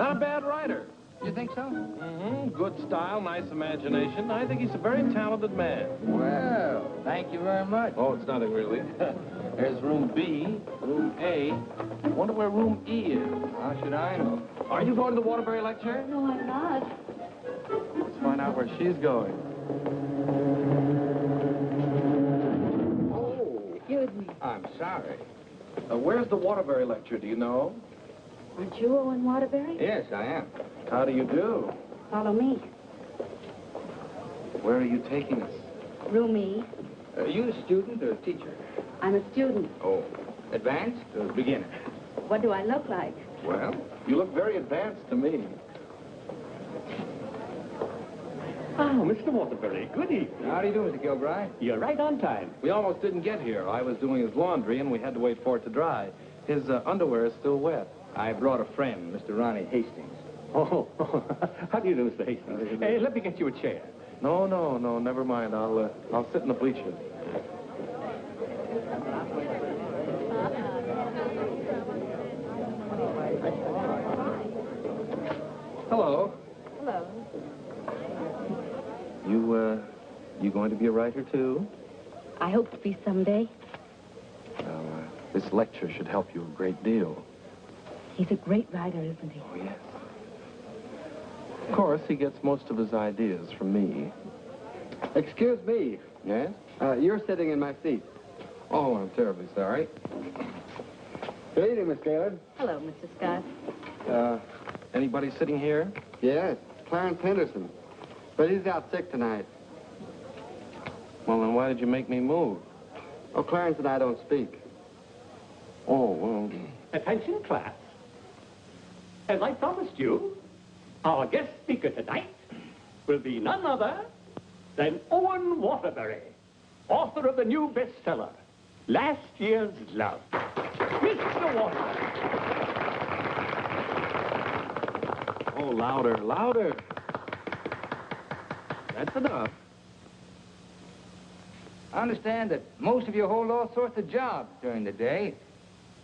Not a bad writer. You think so? Mm-hmm. Good style, nice imagination. I think he's a very talented man. Well, thank you very much. Oh, it's nothing really. There's room B, room A. I wonder where room E is. How should I know? Are you going to the Waterbury lecture? No, I'm not. Let's find out where she's going. Oh, Excuse me. I'm sorry. Where's the Waterbury lecture, do you know? Aren't you Owen Waterbury? Yes, I am. How do you do? Follow me. Where are you taking us? Room E. Are you a student or a teacher? I'm a student. Oh, advanced or beginner? What do I look like? Well, You look very advanced to me. Oh, Mr. Waterbury, good evening. how do you do, Mr. Kilbride? You're right on time. We almost didn't get here. I was doing his laundry, and we had to wait for it to dry. His underwear is still wet. I brought a friend, Mr. Ronnie Hastings. Oh, how do you do, Mr. Hastings? Hey, let me get you a chair. No, never mind. I'll sit in the bleachers. Hello. Hello. You going to be a writer, too? I hope to be someday. Well, this lecture should help you a great deal. He's a great writer, isn't he? Oh, yes. Of course, he gets most of his ideas from me. Excuse me. Yes? You're sitting in my seat. Oh, I'm terribly sorry. Good evening, Miss Gaylord. Hello, Mr. Scott. Anybody sitting here? Yes, Clarence Henderson. But he's out sick tonight. Well, then why did you make me move? Oh, Clarence and I don't speak. Oh, well... Attention, class. As I promised you, our guest speaker tonight will be none other than Owen Waterbury, author of the new bestseller, Last Year's Love. Mr. Waterbury. Oh, louder, louder. That's enough. I understand that most of you hold all sorts of jobs during the day,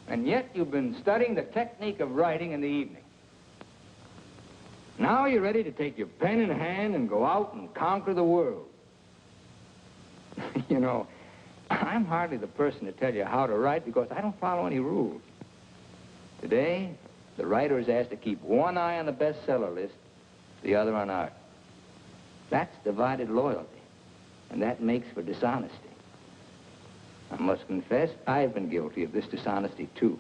and yet you've been studying the technique of writing in the evening. Now you're ready to take your pen in hand and go out and conquer the world. You know, I'm hardly the person to tell you how to write because I don't follow any rules. Today, the writer is asked to keep one eye on the bestseller list, the other on art. That's divided loyalty, and that makes for dishonesty. I must confess, I've been guilty of this dishonesty, too.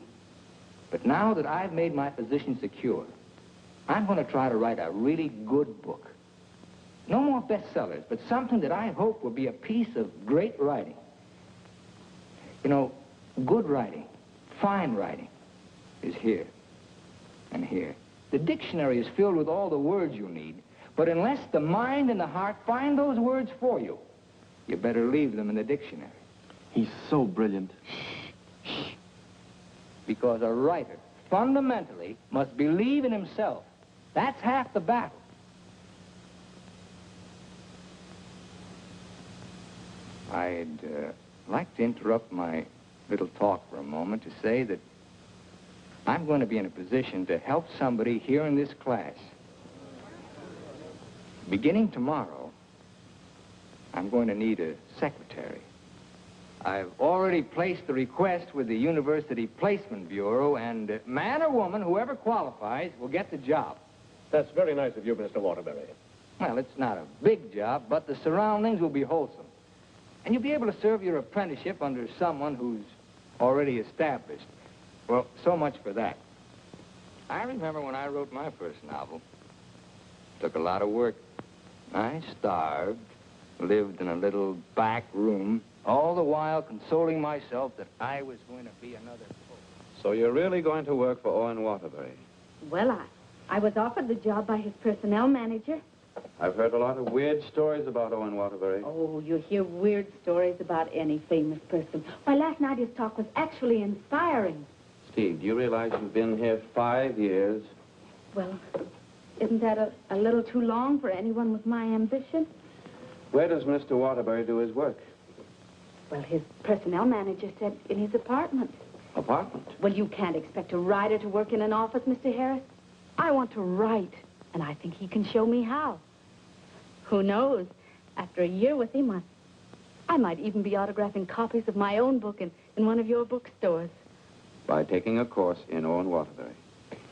But now that I've made my position secure, I'm going to try to write a really good book. No more bestsellers, but something that I hope will be a piece of great writing. You know, good writing, fine writing, is here and here. The dictionary is filled with all the words you need, but unless the mind and the heart find those words for you, you better leave them in the dictionary. He's so brilliant. Because a writer, fundamentally, must believe in himself. That's half the battle. I'd like to interrupt my little talk for a moment to say that I'm going to be in a position to help somebody here in this class. Beginning tomorrow, I'm going to need a secretary. I've already placed the request with the University Placement Bureau, and man or woman, whoever qualifies, will get the job. That's very nice of you, Mr. Waterbury. Well, it's not a big job, but the surroundings will be wholesome. And you'll be able to serve your apprenticeship under someone who's already established. Well, so much for that. I remember when I wrote my first novel. Took a lot of work. I starved, lived in a little back room, all the while consoling myself that I was going to be another poet. So you're really going to work for Owen Waterbury? Well, I was offered the job by his personnel manager. I've heard a lot of weird stories about Owen Waterbury. Oh, you hear weird stories about any famous person. Why, last night his talk was actually inspiring. Steve, do you realize you've been here 5 years? Well, isn't that a little too long for anyone with my ambition? Where does Mr. Waterbury do his work? Well, his personnel manager said in his apartment. Apartment? Well, you can't expect a writer to work in an office, Mr. Harris. I want to write, and I think he can show me how. Who knows? After a year with him, I might even be autographing copies of my own book in one of your bookstores. By taking a course in Owen Waterbury.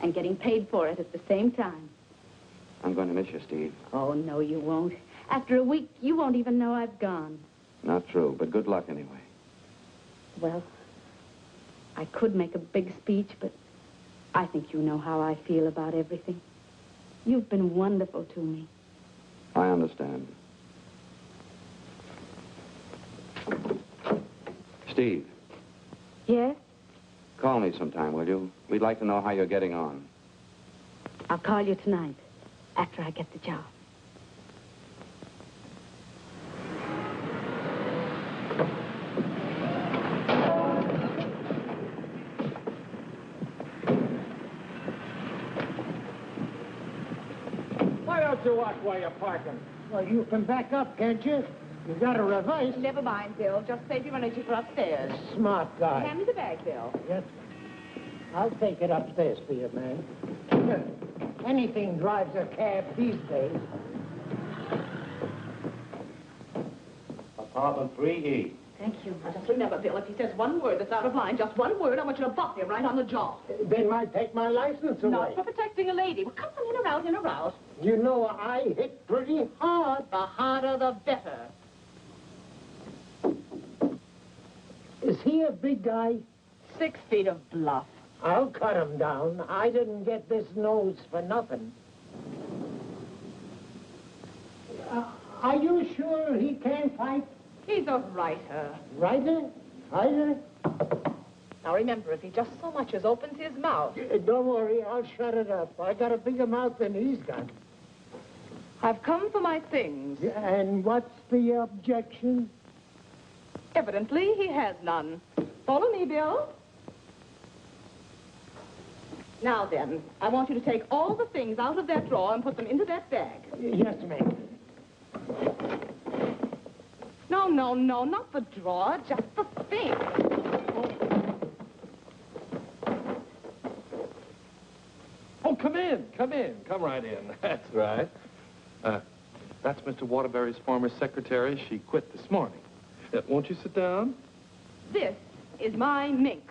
And getting paid for it at the same time. I'm going to miss you, Steve. Oh, no, you won't. After a week, you won't even know I've gone. Not true, but good luck anyway. Well, I could make a big speech, but I think you know how I feel about everything. You've been wonderful to me. I understand. Steve. Yes? Call me sometime, will you? We'd like to know how you're getting on. I'll call you tonight, after I get the job. Why don't you watch while you're parking? Well, you can back up, can't you? You got to reverse. Never mind, Bill. Just save your energy for upstairs. Smart guy. Hand me the bag, Bill. Yes. I'll take it upstairs for you, man. Anything drives a cab these days. Apartment 3E. Thank you. Now, just remember, Bill, if he says one word that's out of line, just one word, I want you to bop him right on the jaw. They might take my license away. Not for protecting a lady. Well, come on, in or out, in or out. You know, I hit pretty hard. The harder, the better. Is he a big guy? 6 feet of bluff. I'll cut him down. I didn't get this nose for nothing. Are you sure he can't fight? He's a writer. Writer? Writer? Now, remember, if he just so much as opens his mouth... Don't worry, I'll shut it up. I got a bigger mouth than he's got. I've come for my things. And what's the objection? Evidently, he has none. Follow me, Bill. Now then, I want you to take all the things out of that drawer and put them into that bag. Yes, ma'am. No, no, no, not the drawer, just the thing. Oh, come in, come in. Come right in. That's right. That's Mr. Waterbury's former secretary. She quit this morning. Won't you sit down? This is my mink.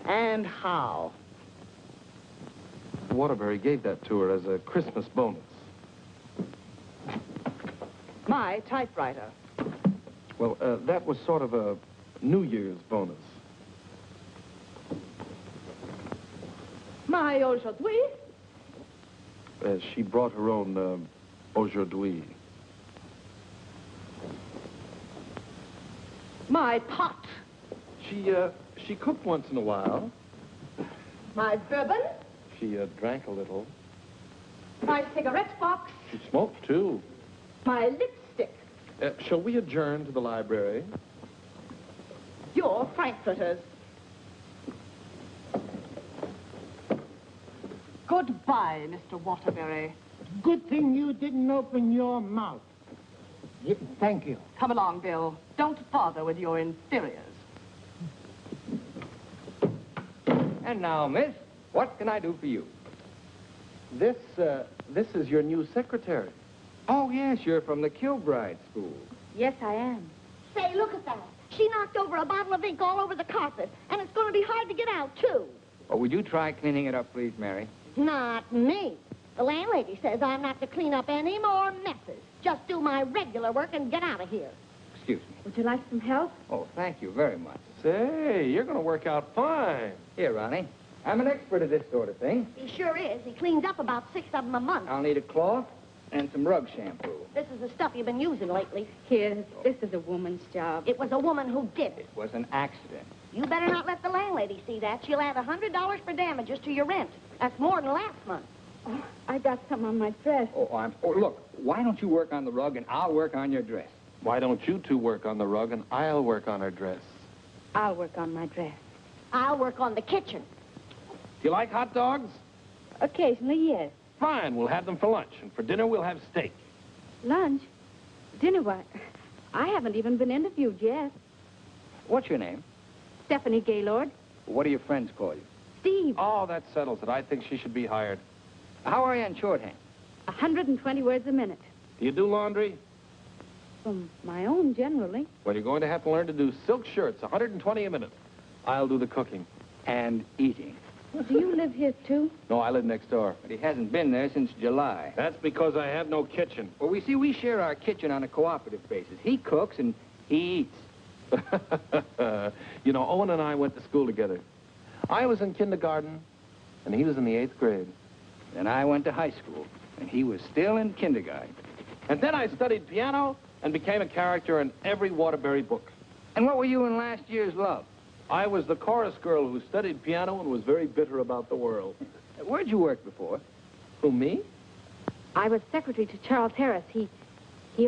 And how? Waterbury gave that to her as a Christmas bonus. My typewriter. Well, that was sort of a New Year's bonus. My aujourd'hui. She brought her own aujourd'hui. My pot. She cooked once in a while. My bourbon. She drank a little. My cigarette box. She smoked, too. My lipstick. Shall we adjourn to the library? Your frankfurters. Goodbye, Mr. Waterbury. Good thing you didn't open your mouth. Thank you. Come along, Bill. Don't bother with your inferiors. And now, miss, what can I do for you? This is your new secretary. Oh, yes, you're from the Kilbride School. Yes, I am. Say, look at that. She knocked over a bottle of ink all over the carpet, and it's going to be hard to get out, too. Oh, would you try cleaning it up, please, Mary? Not me. The landlady says I'm not to clean up any more messes. Just do my regular work and get out of here. Excuse me. Would you like some help? Oh, thank you very much. Say, you're going to work out fine. Here, Ronnie. I'm an expert at this sort of thing. He sure is. He cleans up about 6 of them a month. I'll need a cloth and some rug shampoo. This is the stuff you've been using lately. Here, this is a woman's job. It was a woman who did it. It was an accident. You better not let the landlady see that. She'll add $100 for damages to your rent. That's more than last month. Oh, I got some on my dress. Oh, look, why don't you work on the rug and I'll work on your dress? Why don't you two work on the rug and I'll work on her dress? I'll work on my dress. I'll work on the kitchen. Do you like hot dogs? Occasionally, yes. Fine, we'll have them for lunch. And for dinner, we'll have steak. Lunch? Dinner, what? I haven't even been interviewed yet. What's your name? Stephanie Gaylord. What do your friends call you? Steve. Oh, that settles it. I think she should be hired. How are you in shorthand? 120 words a minute. Do you do laundry? From my own, generally. Well, you're going to have to learn to do silk shirts, 120 a minute. I'll do the cooking. And eating. Do you live here, too? No, I live next door. But he hasn't been there since July. That's because I have no kitchen. Well, we share our kitchen on a cooperative basis. He cooks and he eats. You know, Owen and I went to school together. I was in kindergarten, and he was in the 8th grade. Then I went to high school, and he was still in kindergarten. And then I studied piano and became a character in every Waterbury book. And what were you in last year's Love? I was the chorus girl who studied piano and was very bitter about the world. Where'd you work before? Who, me? I was secretary to Charles Harris. He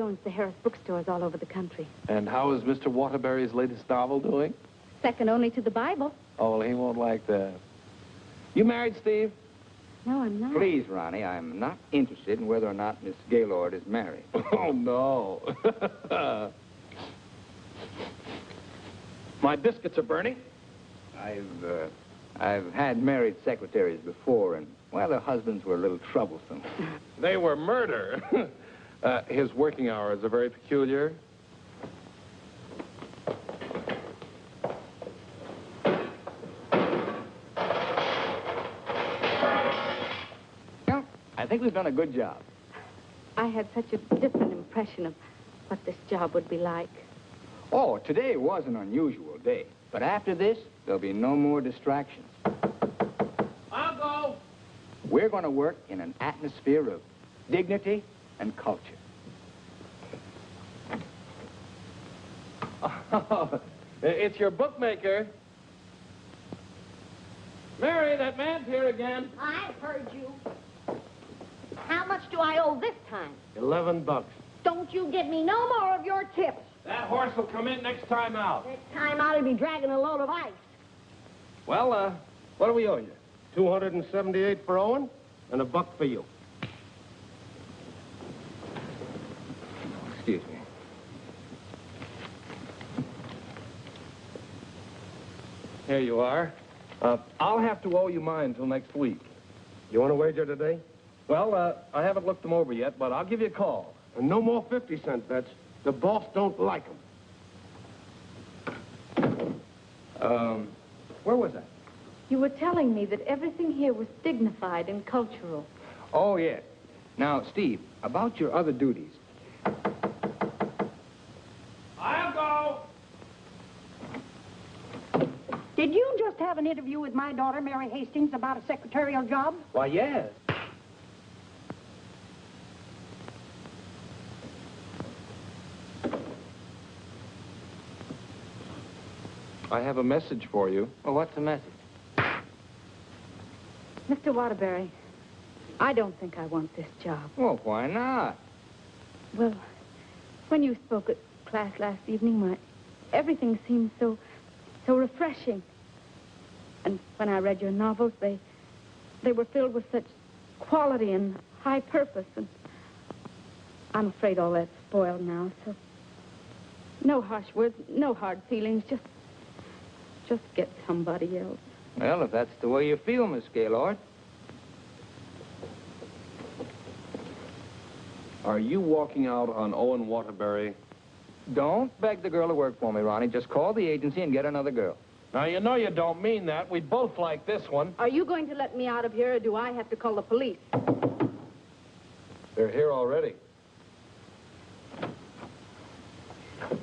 owns the Harris bookstores all over the country. And how is Mr. Waterbury's latest novel doing? Second only to the Bible. Oh, well, he won't like that. You married, Steve? No, I'm not. Please, Ronnie, I'm not interested in whether or not Miss Gaylord is married. Oh, no. My biscuits are burning. I've had married secretaries before, and, well, their husbands were a little troublesome. They were murder. His working hours are very peculiar. Well, I think we've done a good job. I had such a different impression of what this job would be like. Oh, today was an unusual day. But after this, there'll be no more distractions. I'll go. We're going to work in an atmosphere of dignity and culture. Oh, it's your bookmaker. Mary, that man's here again. I heard you. How much do I owe this time? $11. Don't you give me no more of your tips. That horse will come in next time out. Next time I'll be dragging a load of ice. Well, what do we owe you? $278 for Owen and $1 for you. Excuse me. Here you are. I'll have to owe you mine till next week. You want to wager today? Well, I haven't looked them over yet, but I'll give you a call. And no more 50-cent bets. The boss don't like them. Where was I? You were telling me that everything here was dignified and cultural. Oh, yes. Now, Steve, about your other duties. I'll go. Did you just have an interview with my daughter, Mary Hastings, about a secretarial job? Why, yes. I have a message for you. Well, what's the message? Mr. Waterbury, I don't think I want this job. Well, why not? Well, when you spoke at class last evening, everything seemed so refreshing. And when I read your novels, they were filled with such quality and high purpose. And I'm afraid all that's spoiled now, so no harsh words, no hard feelings, just get somebody else. Well, if that's the way you feel, Miss Gaylord. Are you walking out on Owen Waterbury? Don't beg the girl to work for me, Ronnie. Just call the agency and get another girl. Now, you know you don't mean that. We both like this one. Are you going to let me out of here, or do I have to call the police? They're here already.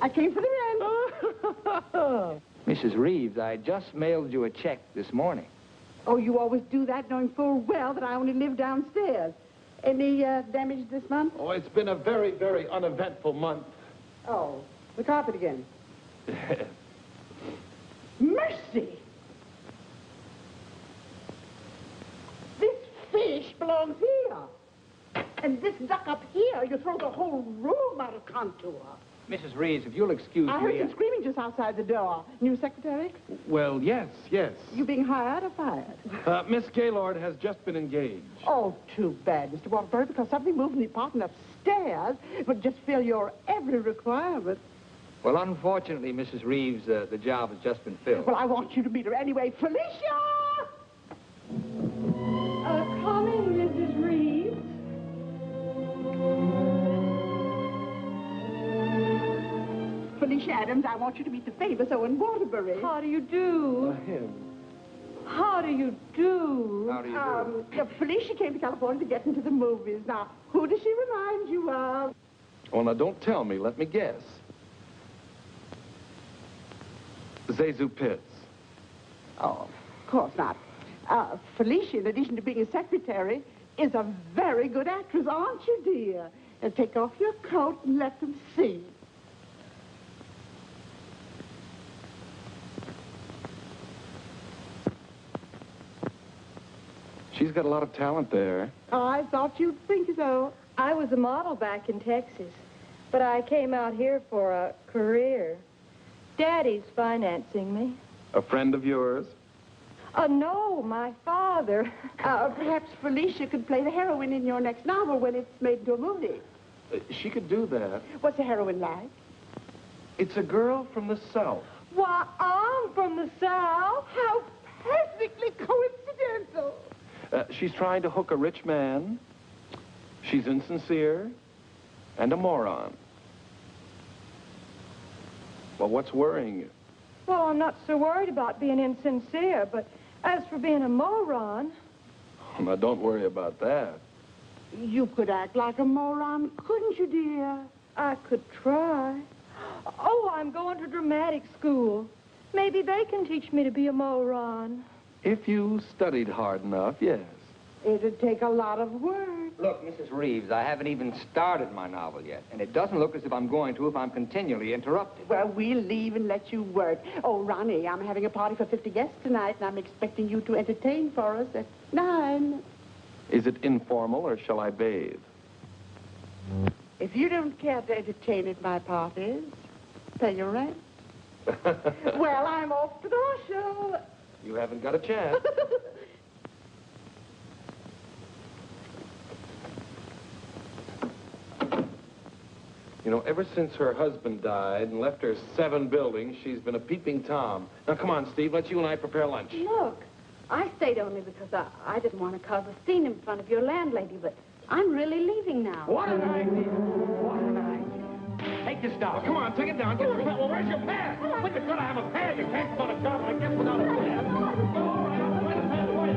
I came for the rent. Mrs. Reeves, I just mailed you a check this morning. Oh, you always do that, knowing full well that I only live downstairs. Any damage this month? Oh, it's been a very, very uneventful month. Oh, the carpet again. Mercy! This fish belongs here. And this duck up here, you throw the whole room out of contour. Mrs. Reeves, if you'll excuse I heard me... some screaming just outside the door. New secretary? Well, yes. You being hired or fired? Miss Gaylord has just been engaged. Oh, too bad, Mr. Waterbury, because something moved in the apartment upstairs would just fill your every requirement. Well, unfortunately, Mrs. Reeves, the job has just been filled. Well, I want you to meet her anyway. Felicia! Coming, Mrs. Reeves. Felicia Adams. I want you to meet the famous Owen Waterbury. How do you do? Him. How do you do? How do you do? Felicia came to California to get into the movies. Now, who does she remind you of? Oh, now, don't tell me. Let me guess. Zazu Pitts. Oh, of course not. Felicia, in addition to being a secretary, is a very good actress, aren't you, dear? And take off your coat and let them see. She's got a lot of talent there. I thought you'd think so. I was a model back in Texas, but I came out here for a career. Daddy's financing me. A friend of yours? No, my father. Perhaps Felicia could play the heroine in your next novel when it's made into a movie. She could do that. What's the heroine like? It's a girl from the South. Why, I'm from the South. How perfectly coincidental. She's trying to hook a rich man. She's insincere and a moron. Well, what's worrying you? Well, I'm not so worried about being insincere, but as for being a moron... Now, don't worry about that. You could act like a moron, couldn't you, dear? I could try. Oh, I'm going to dramatic school. Maybe they can teach me to be a moron. If you studied hard enough, yes. It'd take a lot of work. Look, Mrs. Reeves, I haven't even started my novel yet, and it doesn't look as if I'm going to if I'm continually interrupted. Well, we'll leave and let you work. Oh, Ronnie, I'm having a party for 50 guests tonight, and I'm expecting you to entertain for us at 9. Is it informal, or shall I bathe? If you don't care to entertain at my parties, pay your rent. Well, I'm off to the horse show. You haven't got a chance. You know, ever since her husband died and left her 7 buildings, she's been a peeping Tom. Now, come on, Steve, let's you and I prepare lunch. Look, I stayed only because I didn't want to cause a scene in front of your landlady, but I'm really leaving now. What an idea. What an idea. Take this down. Come on, take it down. Get Well, where's your pad? When you gotta have a pad, you can't go to a job like this without a pad. All right, I'll find a pad for you.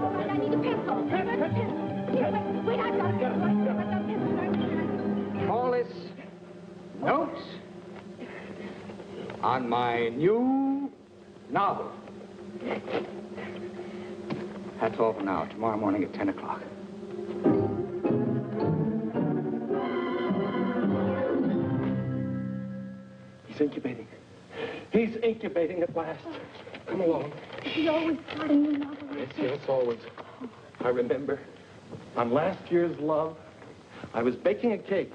I need a pencil. Wait, I've got a pencil. All this notes on my new novel. That's all for now. Tomorrow morning at 10 o'clock. He's incubating. He's incubating at last. Come along. You always start a new novel. Yes, always. I remember on last year's Love, I was baking a cake.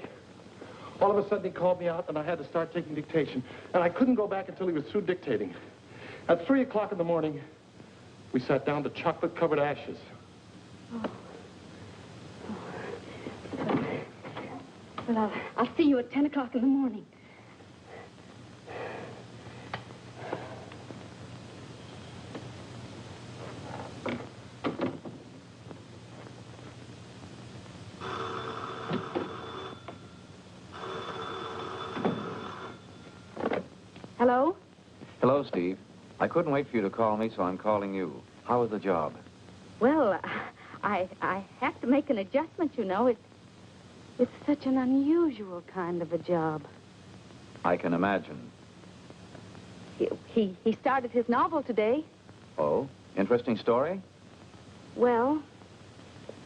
All of a sudden, he called me out, and I had to start taking dictation. And I couldn't go back until he was through dictating. At 3 o'clock in the morning, we sat down to chocolate-covered ashes. Well, I'll see you at 10 o'clock in the morning. Hello? Hello, Steve. I couldn't wait for you to call me, so I'm calling you. How was the job? Well, I have to make an adjustment, you know. It's such an unusual kind of a job. I can imagine. He started his novel today. Oh, interesting story? Well,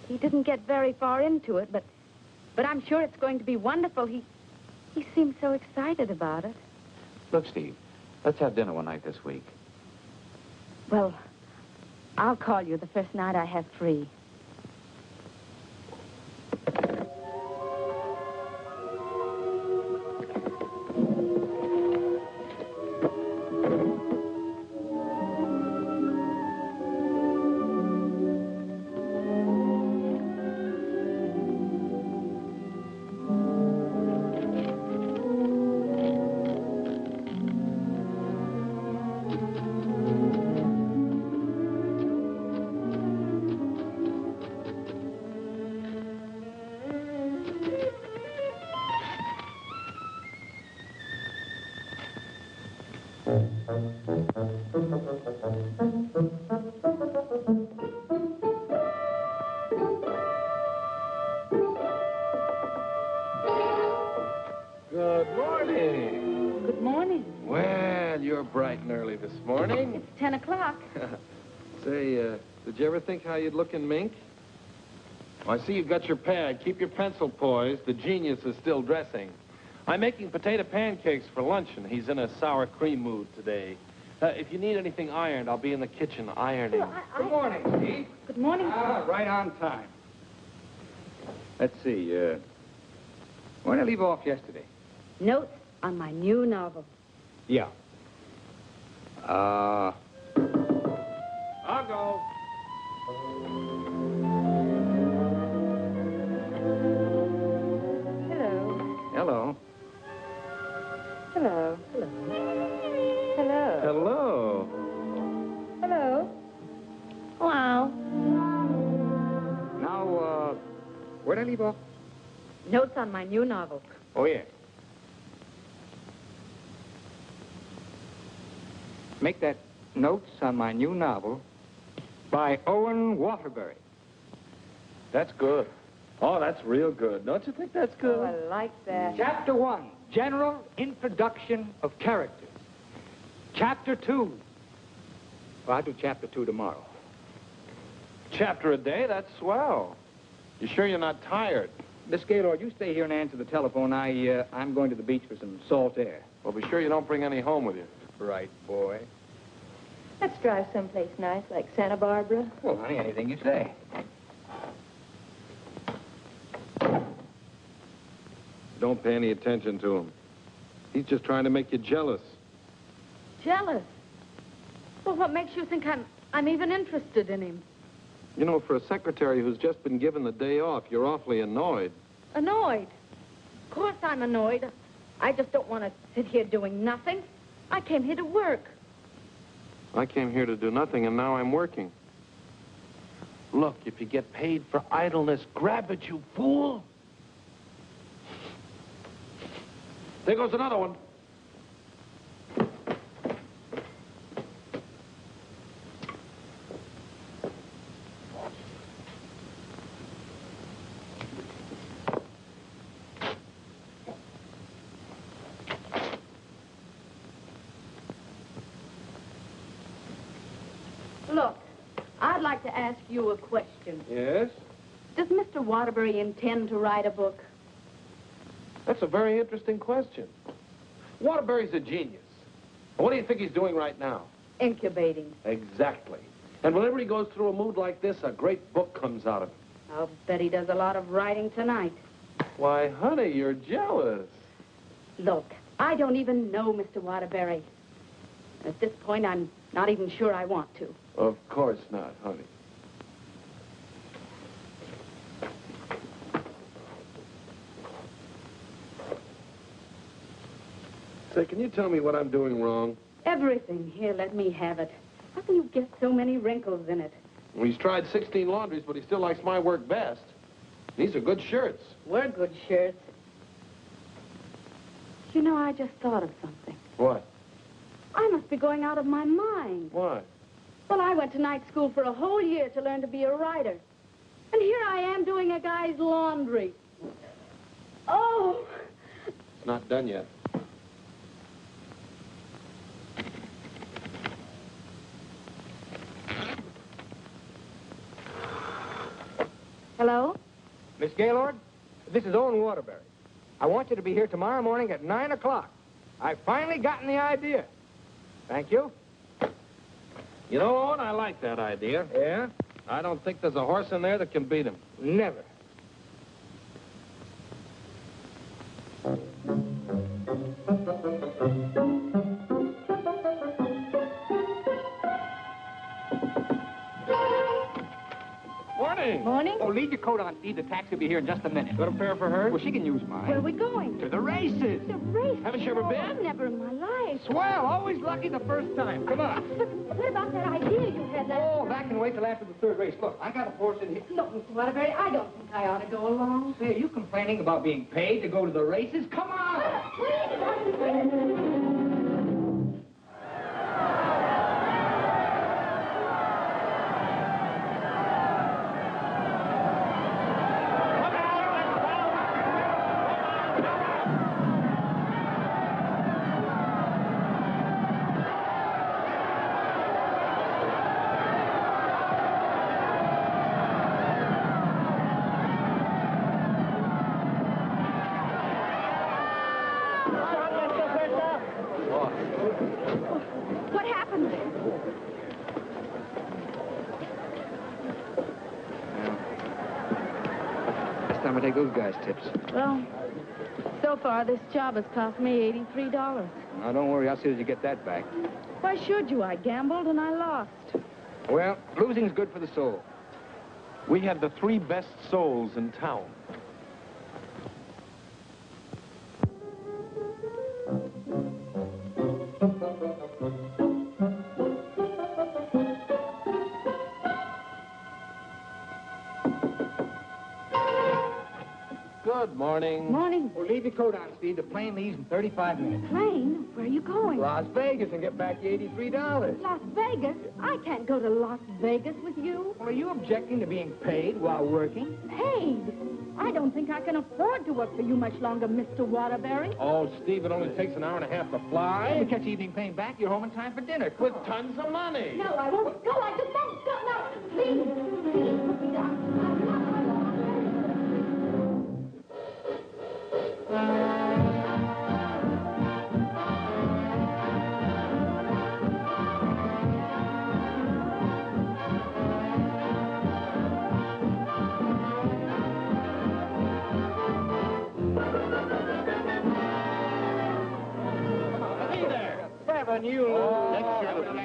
he didn't get very far into it, but I'm sure it's going to be wonderful. He seemed so excited about it. Look, Steve, let's have dinner one night this week. Well, I'll call you the first night I have free. o'clock. Say, did you ever think how you'd look in mink? Oh, I see you've got your pad. Keep your pencil poised. The genius is still dressing. I'm making potato pancakes for lunch, and he's in a sour cream mood today. If you need anything ironed, I'll be in the kitchen ironing. Good morning, Steve. Good morning. Right on time. Let's see, where did I leave off yesterday? Notes on my new novel. Yeah. I'll go. Hello. Hello. Hello. Hello. Hello. Hello. Hello. Now, where did I leave off? Notes on my new novel. Oh, yeah. Make that notes on my new novel by Owen Waterbury. That's good. Oh, that's real good. Don't you think that's good? Oh, I like that. Chapter 1, General Introduction of Characters. Chapter 2. Well, I'll do Chapter 2 tomorrow. Chapter a day? That's swell. You sure you're not tired? Miss Gaylord, you stay here and answer the telephone. I'm going to the beach for some salt air. Well, be sure you don't bring any home with you. Right, boy. Let's drive someplace nice, like Santa Barbara. Well, honey, anything you say. Don't pay any attention to him. He's just trying to make you jealous. Jealous? Well, what makes you think I'm even interested in him? You know, for a secretary who's just been given the day off, you're awfully annoyed. Annoyed? Of course I'm annoyed. I just don't want to sit here doing nothing. I came here to work. I came here to do nothing, and now I'm working. Look, if you get paid for idleness, grab it, you fool. There goes another one. Look, I'd like to ask you a question. Yes? Does Mr. Waterbury intend to write a book? That's a very interesting question. Waterbury's a genius. What do you think he's doing right now? Incubating. Exactly. And whenever he goes through a mood like this, a great book comes out of it. I'll bet he does a lot of writing tonight. Why, honey, you're jealous. Look, I don't even know Mr. Waterbury. At this point, I'm not even sure I want to. Of course not, honey. Say, can you tell me what I'm doing wrong? Everything. Here, let me have it. How can you get so many wrinkles in it? Well, he's tried 16 laundries, but he still likes my work best. These are good shirts. We're good shirts. You know, I just thought of something. What? I must be going out of my mind. Why? Well, I went to night school for a whole year to learn to be a writer. And here I am doing a guy's laundry. Oh! It's not done yet. Hello? Miss Gaylord, this is Owen Waterbury. I want you to be here tomorrow morning at 9 o'clock. I've finally gotten the idea. Thank you. You know, Owen, I like that idea. Yeah? I don't think there's a horse in there that can beat him. Never. Morning. Morning. Oh, leave your coat on, Steve. The taxi will be here in just a minute. Got a pair for her? Well, she can use mine. Where are we going? To the races. The race. Haven't you ever been? I've never in my life. Swell. Always lucky the first time. Come on. But what about that idea you had last... Oh, that can wait till after the third race. Look, I got a horse in here. Look, Mr. Waterbury, I don't think I ought to go along. Say, are you complaining about being paid to go to the races? Come on! time I take those guys' tips. Well, so far this job has cost me $83. Now, don't worry. I'll see that you get that back. Why should you? I gambled and I lost. Well, losing's good for the soul. We had the 3 best souls in town. Good morning. Morning. Well, leave your coat on, Steve. The plane leaves in 35 minutes. Plane? Where are you going? Las Vegas and get back your $83. Las Vegas? I can't go to Las Vegas with you. Well, are you objecting to being paid while working? Paid? I don't think I can afford to work for you much longer, Mr. Waterbury. Oh, Steve, it only takes an hour and a half to fly. When we catch the evening plane back, you're home in time for dinner. With tons of money. No, I won't. No, I just won't. No, please. Put me down.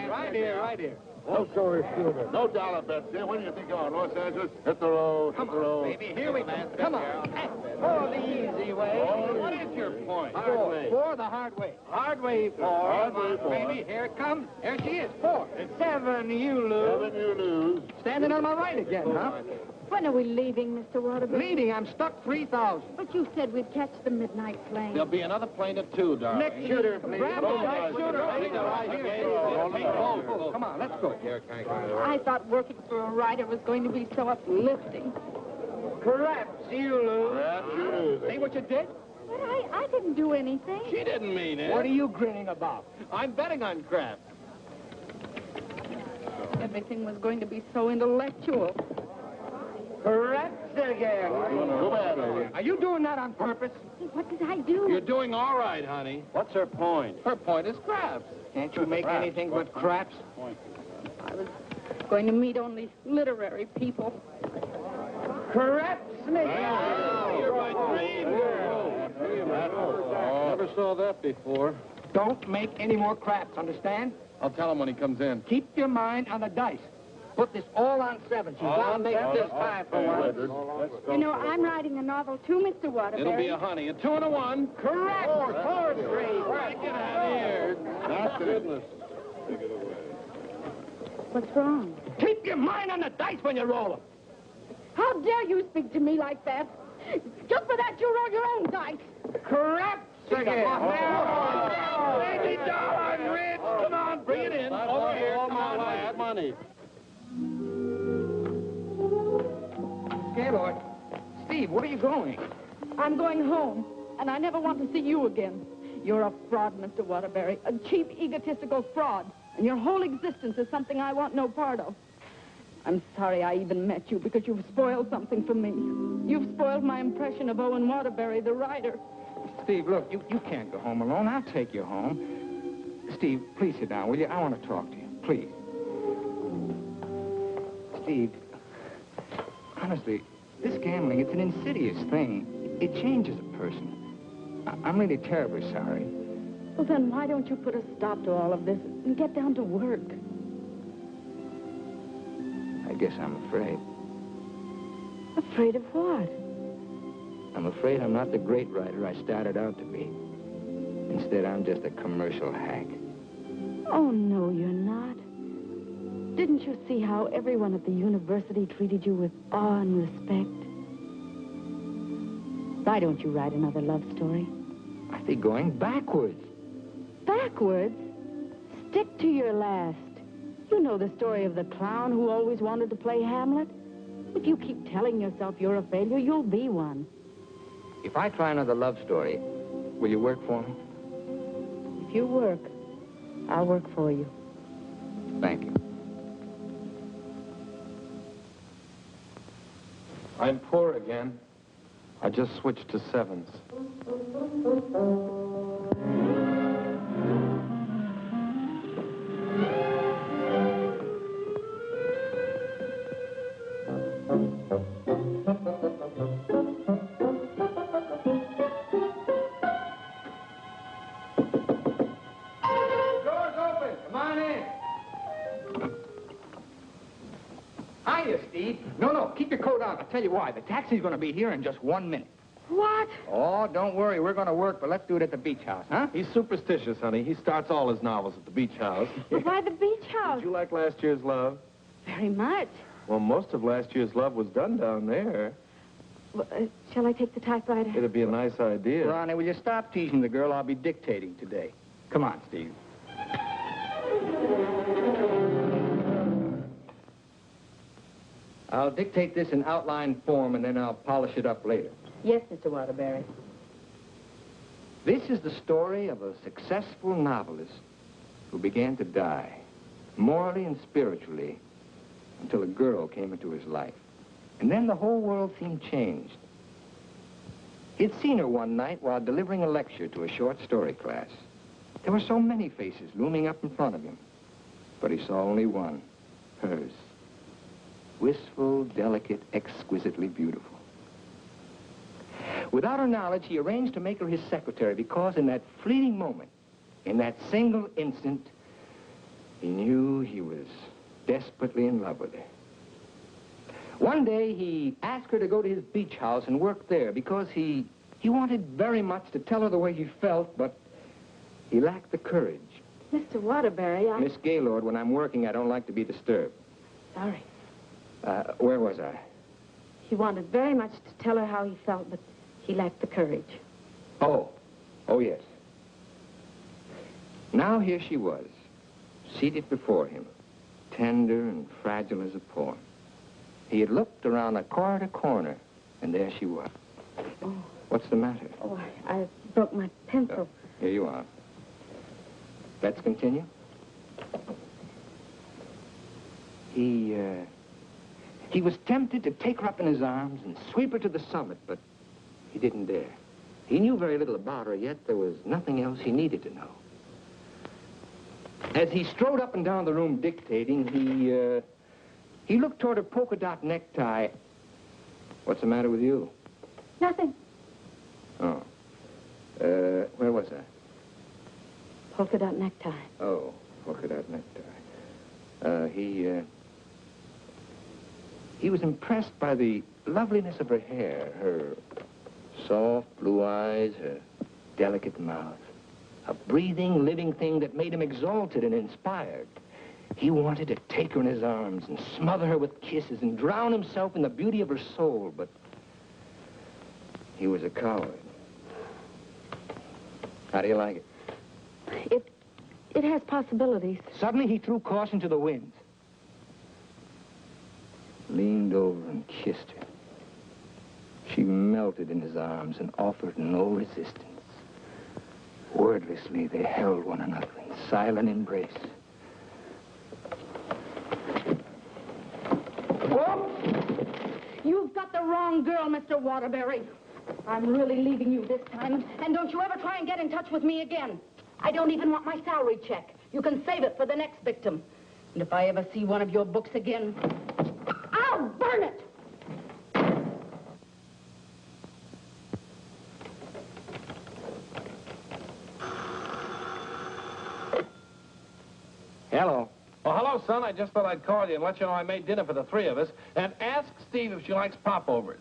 Right here, right here. No story, Stuber. No dollar bets here. When do you think you're on? Los Angeles? Hit the road. Hit the road. Baby, here we go. Come on. Oh, the easy way. What is your point? Hard way. 4 the hard way. Hard way 4. Hard way 4. Baby, here it comes. Here she is. 4. 7, you lose. 7, you lose. Standing on my right again, huh? When are we leaving, Mr. Waterbury? Leading, I'm stuck 3,000. But you said we'd catch the midnight plane. There'll be another plane at 2, darling. Next shooter, please. Grab the right shooter. Come on, let's go. I thought working for a writer was going to be so uplifting. Perhaps you lose. Perhaps you lose. See what you did? But I didn't do anything. She didn't mean it. What are you grinning about? I'm betting on crap. Everything was going to be so intellectual. Correct again. Too bad, lady. Are you doing that on purpose? What did I do? You're doing all right, honey. What's her point? Her point is craps. Can't you make anything but craps? I was going to meet only literary people. Craps, Smith. You're my dream girl. Never saw that before. Don't make any more craps, understand? I'll tell him when he comes in. Keep your mind on the dice. Put this all on 7. She's gonna make this 5 for once. You know, I'm writing a novel too, Mr. Waterbury. It'll be a honey. A 2 and a 1. Correct. 4, 3. Get out of here. That's goodness. What's wrong? Keep your mind on the dice when you roll them. How dare you speak to me like that? Just for that, you roll your own dice. Correct again. $80, Rich. Come on, bring it in. Over here. Come on, lad. Money. Gaylord. Steve, where are you going? I'm going home, and I never want to see you again. You're a fraud, Mr. Waterbury, a cheap, egotistical fraud, and your whole existence is something I want no part of. I'm sorry I even met you, because you've spoiled something for me. You've spoiled my impression of Owen Waterbury, the writer. Steve, look, you can't go home alone. I'll take you home. Steve, please sit down, will you? I want to talk to you, please. Steve, honestly, this gambling, it's an insidious thing. It changes a person. I'm really terribly sorry. Well, then why don't you put a stop to all of this and get down to work? I guess I'm afraid. Afraid of what? I'm afraid I'm not the great writer I started out to be. Instead, I'm just a commercial hack. Oh, no, you're not. Didn't you see how everyone at the university treated you with awe and respect? Why don't you write another love story? I'd be going backwards. Backwards? Stick to your last. You know the story of the clown who always wanted to play Hamlet? If you keep telling yourself you're a failure, you'll be one. If I try another love story, will you work for me? If you work, I'll work for you. Thank you. I'm poor again. I just switched to 7s. Hiya, Steve. No, keep your coat on. I'll tell you why. The taxi's going to be here in just 1 minute. What? Oh, don't worry. We're going to work, but let's do it at the beach house, huh? He's superstitious, honey. He starts all his novels at the beach house. But why the beach house? Did you like last year's love? Very much. Well, most of last year's love was done down there. Well, shall I take the typewriter? It'd be a nice idea. Ronnie, will you stop teasing the girl? I'll be dictating today. Come on, Steve. I'll dictate this in outline form, and then I'll polish it up later. Yes, Mr. Waterbury. This is the story of a successful novelist who began to die, morally and spiritually, until a girl came into his life. And then the whole world seemed changed. He'd seen her one night while delivering a lecture to a short story class. There were so many faces looming up in front of him, but he saw only one, hers. Wistful, delicate, exquisitely beautiful. Without her knowledge, he arranged to make her his secretary because in that fleeting moment, in that single instant, he knew he was desperately in love with her. One day, he asked her to go to his beach house and work there because he wanted very much to tell her the way he felt, but he lacked the courage. Mr. Waterbury, Miss Gaylord, when I'm working, I don't like to be disturbed. Sorry. Where was I? He wanted very much to tell her how he felt, but he lacked the courage. Oh, yes. Now here she was, seated before him, tender and fragile as a poem. He had looked around a corner to corner, and there she was. Oh. What's the matter? Oh, I broke my pencil. Here you are. Let's continue. He was tempted to take her up in his arms and sweep her to the summit, but he didn't dare. He knew very little about her, yet there was nothing else he needed to know. As he strode up and down the room dictating, he looked toward her polka dot necktie. What's the matter with you? Nothing. Oh. Where was I? Polka dot necktie. Oh, polka dot necktie. He was impressed by the loveliness of her hair, her soft blue eyes, her delicate mouth. A breathing, living thing that made him exalted and inspired. He wanted to take her in his arms and smother her with kisses and drown himself in the beauty of her soul, but he was a coward. How do you like it? It has possibilities. Suddenly he threw caution to the winds. Leaned over and kissed her. She melted in his arms and offered no resistance. Wordlessly, they held one another in silent embrace. Whoa! You've got the wrong girl, Mr. Waterbury. I'm really leaving you this time, and don't you ever try and get in touch with me again. I don't even want my salary check. You can save it for the next victim. And if I ever see one of your books again, I'll burn it! Hello. Oh, hello, son. I just thought I'd call you and let you know I made dinner for the three of us. And ask Steve if she likes popovers.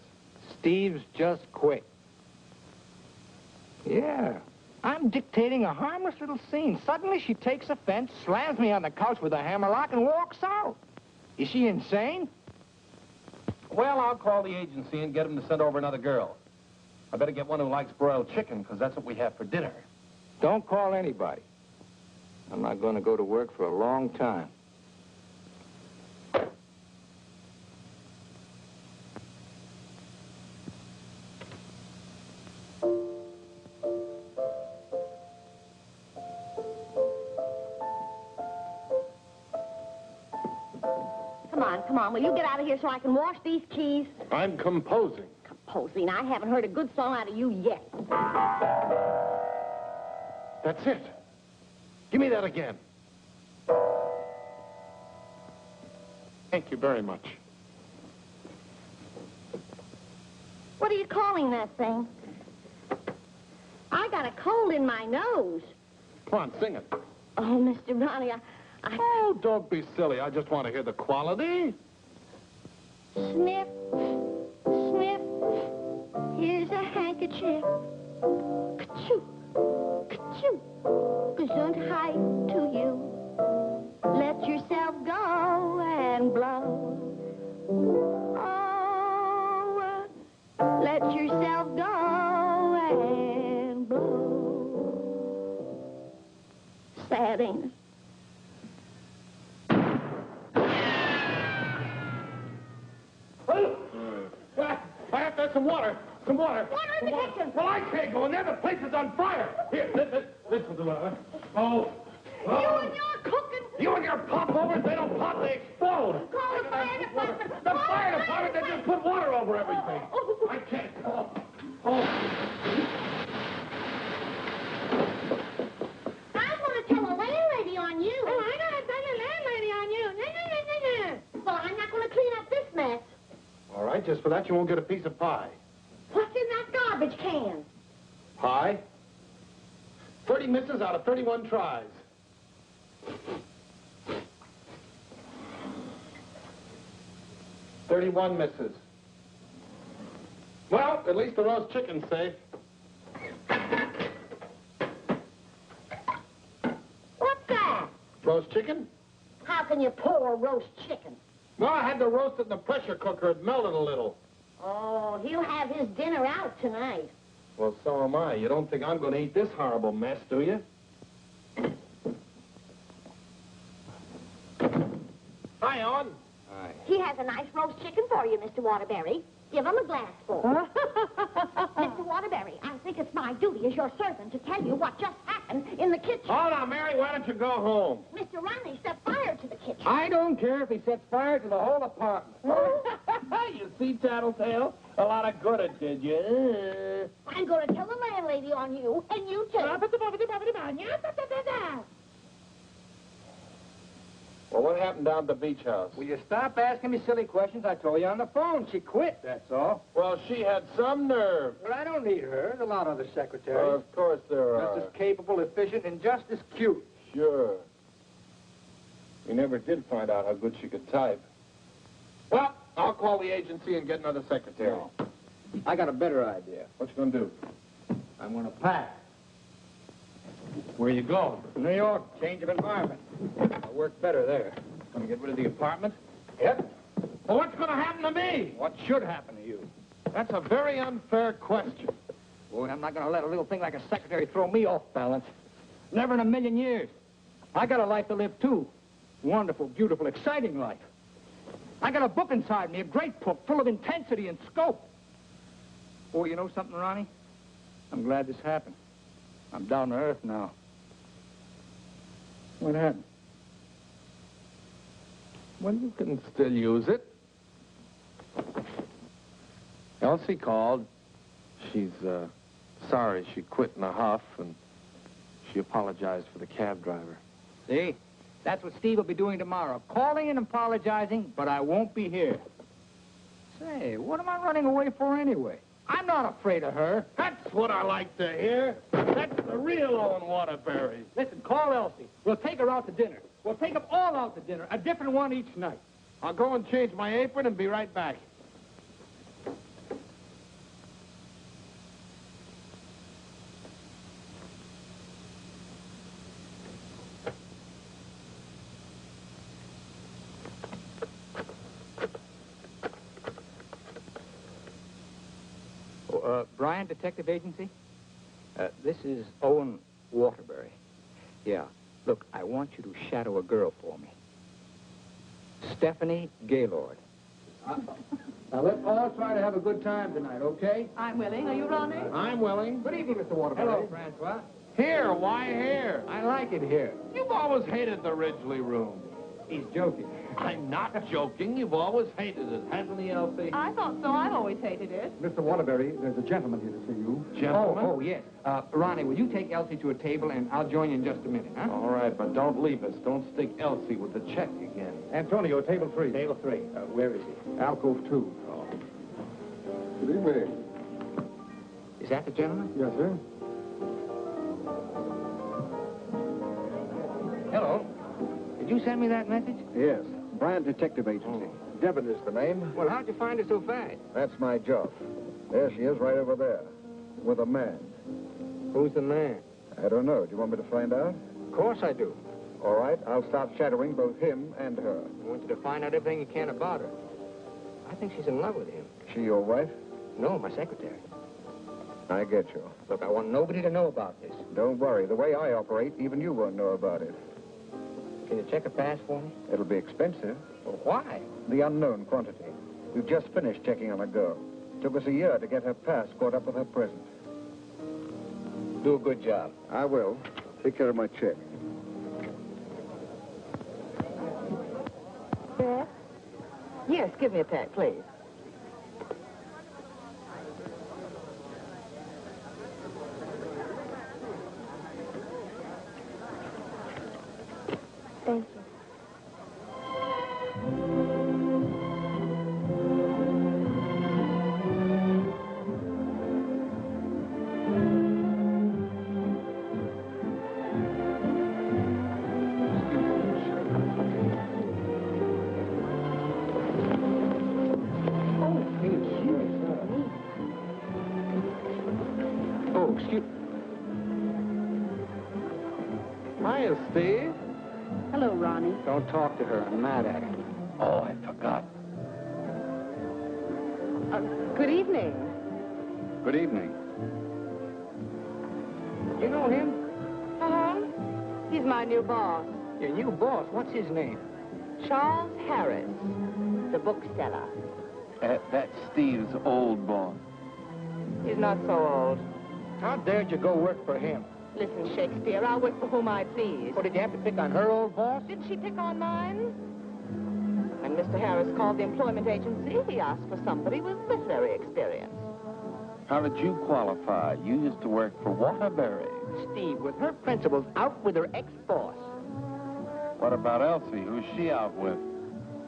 Steve's just quit. Yeah. I'm dictating a harmless little scene. Suddenly she takes offense, slams me on the couch with a hammerlock, and walks out. Is she insane? Well, I'll call the agency and get them to send over another girl. I better get one who likes broiled chicken, because that's what we have for dinner. Don't call anybody. I'm not going to go to work for a long time. Come on, will you get out of here so I can wash these keys? I'm composing. Composing? I haven't heard a good song out of you yet. That's it. Give me that again. Thank you very much. What are you calling that thing? I got a cold in my nose. Come on, sing it. Oh, Mr. Ronnie, Oh, don't be silly. I just want to hear the quality. Sniff, sniff, here's a handkerchief. Ka-choo, ka-choo, gesundheit to you. Let yourself go and blow. Oh, let yourself go and blow. Sad, ain't it? I have to have some water. Some water. Water in the kitchen. Well, I can't go in there. The place is on fire. Here, listen to me. Oh. You and your cooking. You and your popovers, they don't pop, they explode. Call the fire department. The fire department, they just put water over everything. I can't. Oh. I'm going to tell a landlady on you. Oh, I'm going to tell a landlady on you. Well, I'm not going to clean up this mess. All right, just for that, you won't get a piece of pie. What's in that garbage can? Pie? 30 misses out of 31 tries. $31 misses. Well, at least the roast chicken's safe. What's that? Roast chicken? How can you pour roast chicken? Well, I had to roast it in the pressure cooker. It melted a little. Oh, he'll have his dinner out tonight. Well, so am I. You don't think I'm going to eat this horrible mess, do you? Hi, Owen. Hi. He has a nice roast chicken for you, Mr. Waterbury. Give him a glassful. Mr. Waterbury, I think it's my duty as your servant to tell you what just happened in the kitchen. Oh, now, Mary, why don't you go home? Mr. Ronley set fire to the kitchen. I don't care if he sets fire to the whole apartment. You see, Tattletale? A lot of good it did you. I'm going to tell the landlady on you, and you too. Well, what happened down at the beach house? Will you stop asking me silly questions? I told you on the phone. She quit, that's all. Well, she had some nerve. But I don't need her. There's a lot of other secretaries. Of course there are. Just as capable, efficient, and just as cute. Sure. We never did find out how good she could type. Well, I'll call the agency and get another secretary. No. I got a better idea. What you gonna do? I'm going to pack. Where you going? New York, change of environment. I'll work better there. Gonna get rid of the apartment? Yep. Well, what's gonna happen to me? What should happen to you? That's a very unfair question. Boy, I'm not going to let a little thing like a secretary throw me off balance. Never in a million years. I got a life to live, too. Wonderful, beautiful, exciting life. I got a book inside me, a great book, full of intensity and scope. Boy, you know something, Ronnie? I'm glad this happened. I'm down to earth now. What happened? Well, you can still use it. Elsie called. She's, sorry she quit in a huff, and she apologized for the cab driver. See? That's what Steve will be doing tomorrow. Calling and apologizing, but I won't be here. Say, what am I running away for anyway? I'm not afraid of her. That's what I like to hear. That's the real Owen Waterbury. Listen, call Elsie. We'll take her out to dinner. We'll take them all out to dinner, a different one each night. I'll go and change my apron and be right back. Brian Detective Agency? This is Owen Waterbury. Yeah. Look, I want you to shadow a girl for me. Stephanie Gaylord. Now, let's all try to have a good time tonight, okay? I'm willing. Are you, Ronnie? I'm willing. Good evening, Mr. Waterbury. Hello, Francois. Here, why here? I like it here. You've always hated the Ridgely room. He's joking. I'm not joking. You've always hated it, hasn't he, Elsie? I thought so. I've always hated it. Mr. Waterbury, there's a gentleman here to see you. Gentlemen? Oh, yes. Ronnie, will you take Elsie to a table, and I'll join you in just a minute, huh? All right, but don't leave us. Don't stick Elsie with the check again. Antonio, table 3. Table 3. Where is he? Alcove 2. Oh. Good evening. Is that the gentleman? Yes, sir. Hello. Did you send me that message? Yes. Brand Detective Agency. Devon is the name. Well, how'd you find her so fast? That's my job. There she is, right over there, with a man. Who's the man? I don't know. Do you want me to find out? Of course I do. All right, I'll start shadowing both him and her. I want you to find out everything you can about her. I think she's in love with him. She your wife? No, my secretary. I get you. Look, I want nobody to know about this. Don't worry. The way I operate, even you won't know about it. Can you check a pass for me? It'll be expensive. Well, why? The unknown quantity. We've just finished checking on a girl. Took us a year to get her pass caught up with her present. Do a good job. I will. Take care of my check. Yes? Yes, give me a pack, please. Thank you. Oh, excuse... Hiya, Steve. Hello, Ronnie. Don't talk to her. I'm mad at her. Oh, I forgot. Good evening. Good evening. You know him? Uh-huh. He's my new boss, Your new boss. What's his name? Charles Harris, the bookseller. That's Steve's old boss. He's not so old. How dared you go work for him? Listen, Shakespeare, I'll work for whom I please. What, did you have to pick on her old boss? Didn't she pick on mine? When Mr. Harris called the employment agency, he asked for somebody with literary experience. How did you qualify? You used to work for Waterbury. Steve, with her principals out with her ex-boss. What about Elsie? Who's she out with?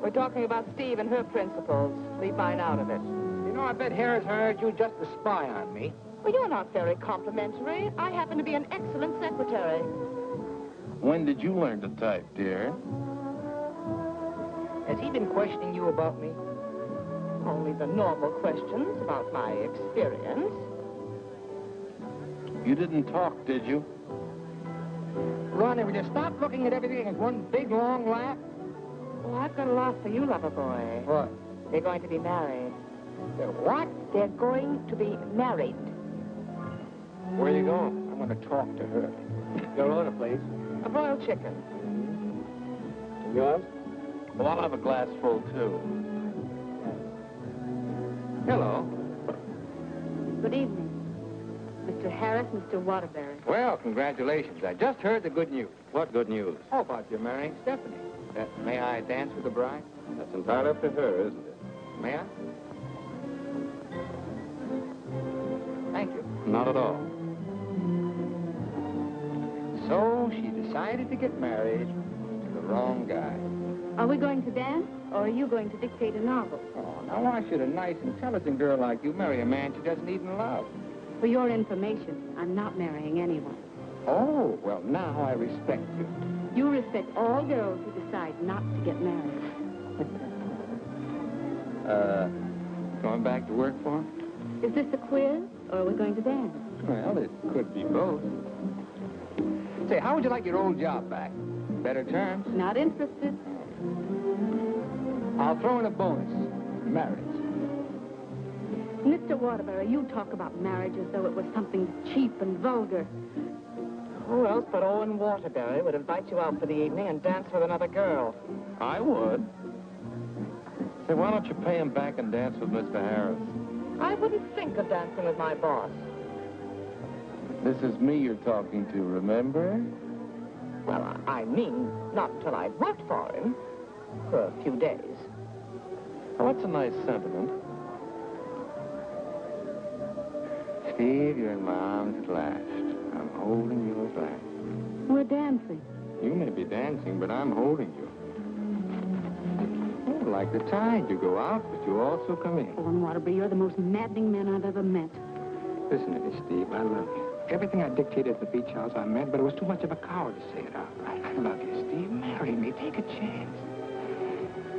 We're talking about Steve and her principals. Leave mine out of it. You know, I bet Harris hired you just to spy on me. Well, you're not very complimentary. I happen to be an excellent secretary. When did you learn to type, dear? Has he been questioning you about me? Only the normal questions about my experience. You didn't talk, did you? Ronnie, will you stop looking at everything as one big, long laugh? Oh, I've got a lot for you, lover boy. What? They're going to be married. What? They're going to be married. Where are you going? I'm going to talk to her. Your order, please. A broiled chicken. Yours? Well, I'll have a glass full, too. Hello. Good evening. Mr. Harris, Mr. Waterbury. Well, congratulations. I just heard the good news. What good news? How about you marrying Stephanie? May I dance with the bride? That's entirely up to her, isn't it? May I? Thank you. Not at all. So she decided to get married to the wrong guy. Are we going to dance, or are you going to dictate a novel? Oh, now why should a nice, intelligent girl like you marry a man she doesn't even love? For your information, I'm not marrying anyone. Oh, well, now I respect you. You respect all girls who decide not to get married. Going back to work for him? Is this a quiz, or are we going to dance? Well, it could be both. Say, how would you like your old job back? Better terms? Not interested. I'll throw in a bonus. Marriage. Mr. Waterbury, you talk about marriage as though it was something cheap and vulgar. Who else but Owen Waterbury would invite you out for the evening and dance with another girl? I would. Say, why don't you pay him back and dance with Mr. Harris? I wouldn't think of dancing with my boss. This is me you're talking to, remember? Well, I mean, not until I've worked for him. For a few days. Oh, that's a nice sentiment. Steve, you're in my arms at last. I'm holding you at last. We're dancing. You may be dancing, but I'm holding you. Oh, like the tide, you go out, but you also come in. Owen Waterbury, you're the most maddening man I've ever met. Listen to me, Steve. I love you. Everything I dictated at the beach house I meant, but it was too much of a coward to say it out. I love you, Steve. Marry me. Take a chance.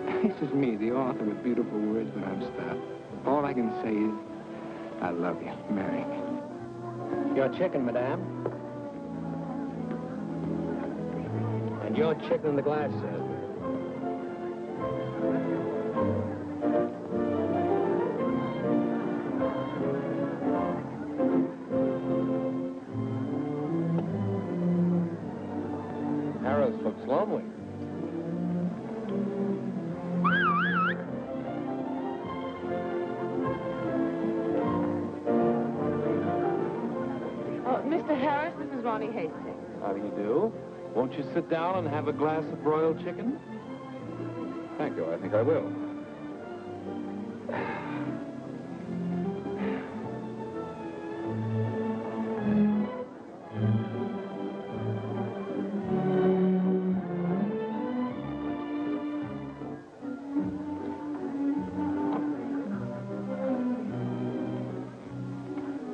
This is me, the author with beautiful words, but I'm stuck. All I can say is, I love you, Mary. Your chicken, madame. And your chicken in the glass, sir. Harris looks lonely. Mr. Harris, this is Ronnie Hastings. How do you do? Won't you sit down and have a glass of broiled chicken? Thank you, I think I will.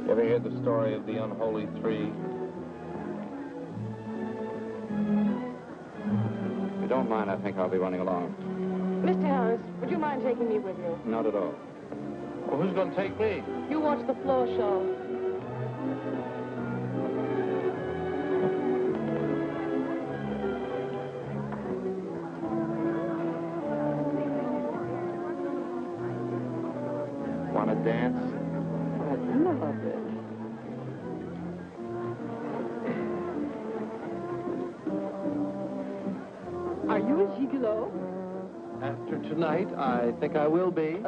You ever hear the story of the unholy three? If you don't mind, I think I'll be running along. Mr. Harris, would you mind taking me with you? Not at all. Well, who's going to take me? You watch the floor show. Want to dance? I love it. Are you a gigolo? After tonight, I think I will be.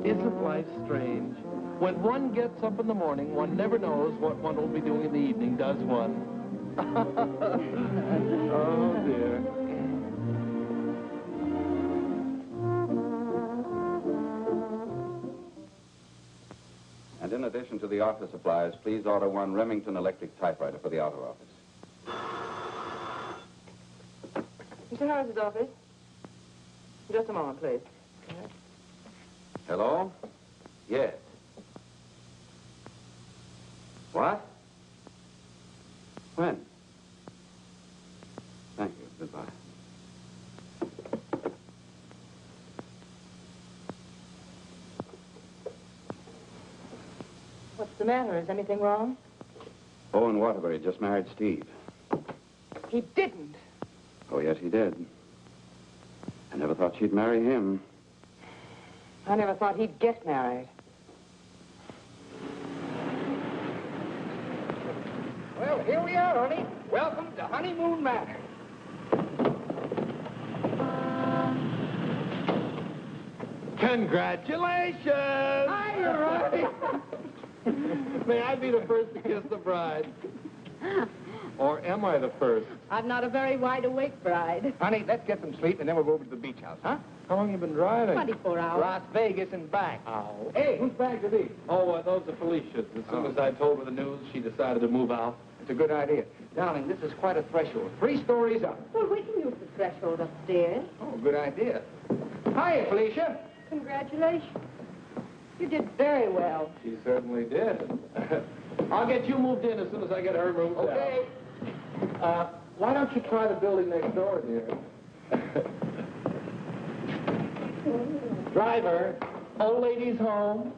Isn't life strange? When one gets up in the morning, one never knows what one will be doing in the evening, does one? Oh, dear. And in addition to the office supplies, please order one Remington electric typewriter for the outer office. Mr. Harris's office. Just a moment, please. Hello? Yes. What? When? Thank you. Goodbye. What's the matter? Is anything wrong? Owen Waterbury just married Steve. He didn't. Oh, yes, he did. I never thought she'd marry him. I never thought he'd get married. Well, here we are, honey. Welcome to Honeymoon Manor. Congratulations! Hi, you're right. May I be the first to kiss the bride? Or am I the first? I'm not a very wide-awake bride. Honey, let's get some sleep, and then we'll go over to the beach house, huh? How long you been driving? 24 hours. Las Vegas and back. Ow. Hey, whose bags are these? Oh, those are Felicia's. As soon as I told her the news, she decided to move out. It's a good idea. Darling, this is quite a threshold. 3 stories up. Well, we can use the threshold upstairs. Oh, good idea. Hiya, Felicia. Congratulations. You did very well. She certainly did. I'll get you moved in as soon as I get her moved Okay. out. Why don't you try the building next door, dear? Driver, old lady's home.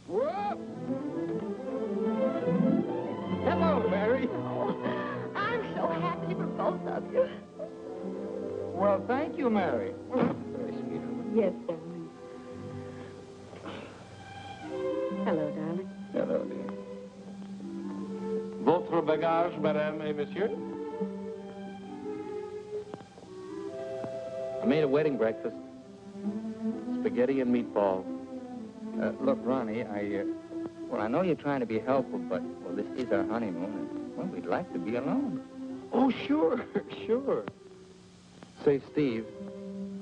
Whoop. Hello, Mary. Oh, I'm so happy for both of you. Well, thank you, Mary. Very sweet. Yes, darling. Hello, darling. Hello, dear. Votre bagage, madame et monsieur? I made a wedding breakfast. Spaghetti and meatballs. Look, Ronnie, I know you're trying to be helpful, but, well, this is our honeymoon, and, well, we'd like to be alone. Oh, sure, sure. Say, Steve,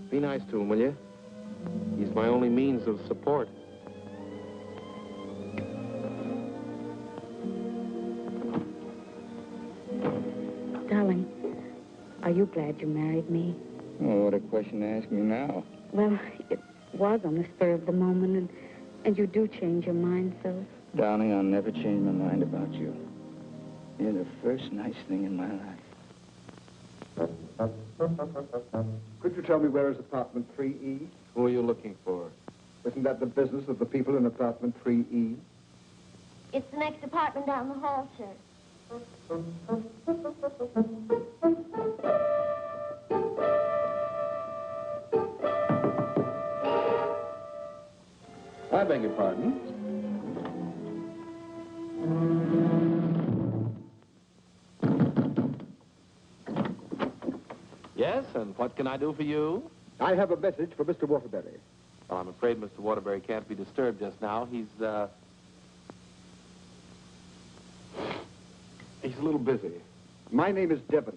be nice to him, will you? He's my only means of support. Darling, are you glad you married me? Oh, what a question to ask me now. Well, it was on the spur of the moment, and you do change your mind, so... Darling, I'll never change my mind about you. You're the first nice thing in my life. Could you tell me where is apartment 3E? Who are you looking for? Isn't that the business of the people in apartment 3E? It's the next apartment down the hall, sir. I beg your pardon. Yes, and what can I do for you? I have a message for Mr. Waterbury. Well, I'm afraid Mr. Waterbury can't be disturbed just now. He's a little busy. My name is Devaney.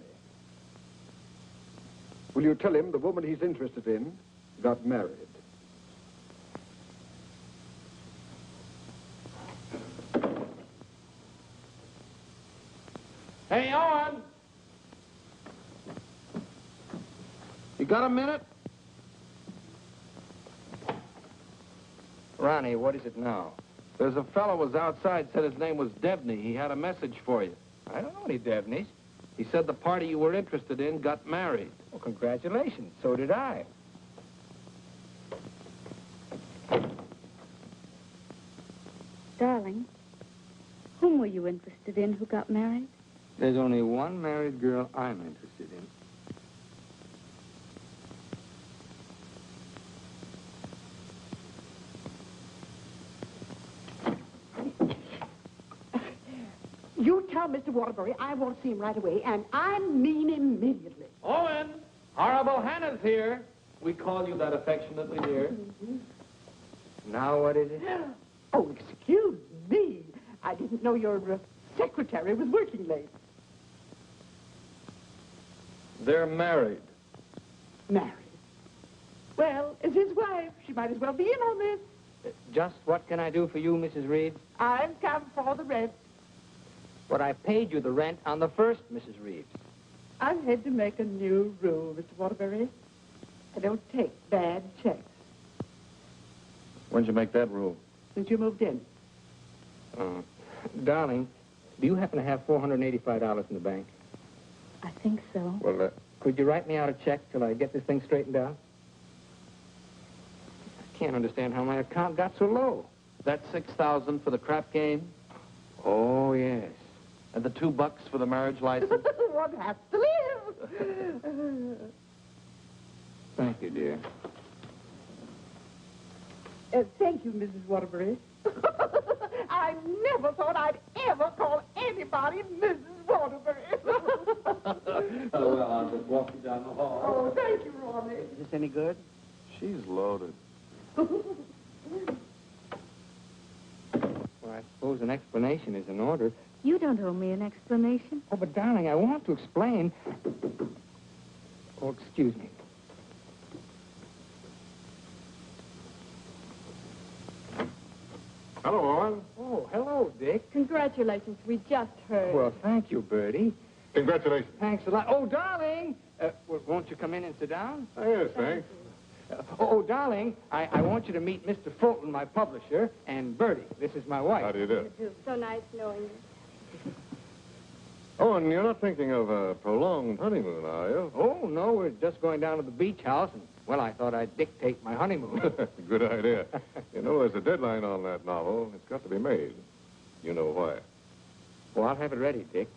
Will you tell him the woman he's interested in got married? Hey, Owen! You got a minute? Ronnie, what is it now? There's a fellow was outside, said his name was Debney. He had a message for you. I don't know any Devneys. He said the party you were interested in got married. Well, congratulations. So did I. Darling, whom were you interested in who got married? There's only one married girl I'm interested in. You tell Mr. Waterbury I want to see him right away, and I mean immediately. Owen! Horrible Hannah's here. We call you that affectionately, dear. Now what is it? Oh, excuse me. I didn't know your secretary was working late. They're married. Married? Well, as his wife, she might as well be in on this. Just what can I do for you, Mrs. Reed? I've come for the rent. But I paid you the rent on the first, Mrs. Reeves. I've had to make a new rule, Mr. Waterbury. I don't take bad checks. When'd you make that rule? Since you moved in. Darling, do you happen to have $485 in the bank? I think so. Well, Could you write me out a check till I get this thing straightened out? I can't understand how my account got so low. that $6,000 for the crap game? Oh, yes. And the $2 for the marriage license? One has to live. Thank you, dear. Thank you, Mrs. Waterbury. I never thought I'd ever call anybody Mrs. Waterbury. Oh, well, I'll just walk you down the hall. Oh, thank you, Ronnie. Is this any good? She's loaded. Well, I suppose an explanation is in order. You don't owe me an explanation. Oh, but darling, I want to explain. Oh, excuse me. Hello, Owen. Oh, hello, Dick. Congratulations, we just heard. Well, thank you, Bertie. Congratulations. Thanks a lot. Oh, darling! Well, won't you come in and sit down? Oh, yes, thanks. Darling, I want you to meet Mr. Fulton, my publisher, and Bertie. This is my wife. How do you do? So nice knowing you. Owen, you're not thinking of a prolonged honeymoon, are you? Oh, no, we're just going down to the beach house, and, well, I thought I'd dictate my honeymoon. Good idea. You know, there's a deadline on that novel. It's got to be made. You know why. Well, I'll have it ready, Dick.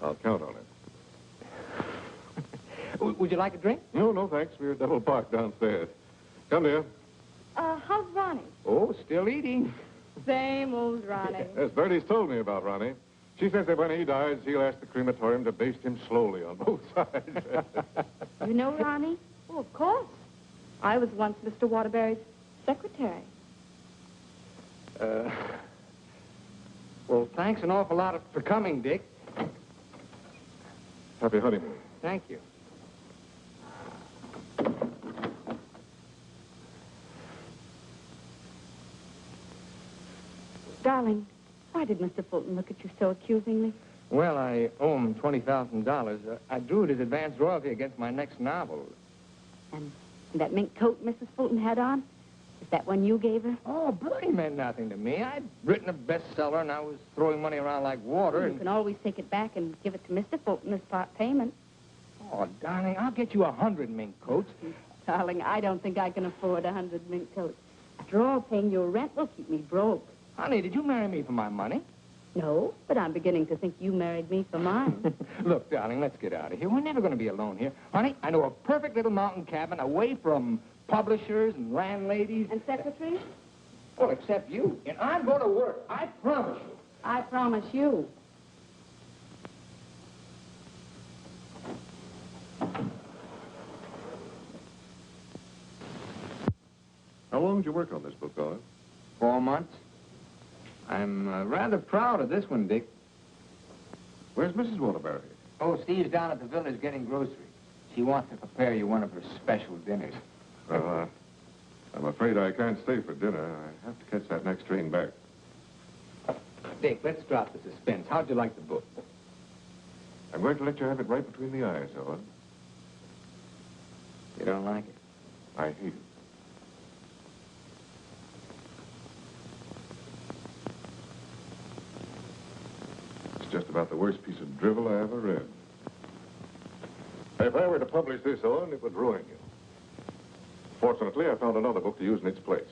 I'll count on it. Would you like a drink? No, no, thanks. We're double parked downstairs. Come, dear. How's Ronnie? Oh, still eating. Same old Ronnie. Yes, Bertie's told me about Ronnie. She says that when he dies, he'll ask the crematorium to baste him slowly on both sides. You know Ronnie? Oh, of course. I was once Mr. Waterbury's secretary. Well, thanks an awful lot for coming, Dick. Happy honeymoon. Thank you. Darling, why did Mr. Fulton look at you so accusingly? Well, I owe him $20,000. I drew it as advance royalty against my next novel. And that mink coat Mrs. Fulton had on, is that one you gave her? Oh, Bertie meant nothing to me. I'd written a bestseller, and I was throwing money around like water. You can always take it back and give it to Mr. Fulton as part payment. Oh, darling, I'll get you 100 mink coats. Darling, I don't think I can afford 100 mink coats. After all, paying your rent will keep me broke. Honey, did you marry me for my money? No, but I'm beginning to think you married me for mine. Look, darling, let's get out of here. We're never going to be alone here. Honey, I know a perfect little mountain cabin away from publishers and landladies. And secretaries? Well, except you. And I'm going to work. I promise you. I promise you. How long did you work on this book, Owen? 4 months. I'm rather proud of this one, Dick. Where's Mrs. Waterbury? Oh, Steve's down at the village getting groceries. She wants to prepare you one of her special dinners. Well, I'm afraid I can't stay for dinner. I have to catch that next train back. Dick, let's drop the suspense. How'd you like the book? I'm going to let you have it right between the eyes, Owen. You don't like it? I hate it. It's just about the worst piece of drivel I ever read. If I were to publish this, Owen, it would ruin you. Fortunately, I found another book to use in its place.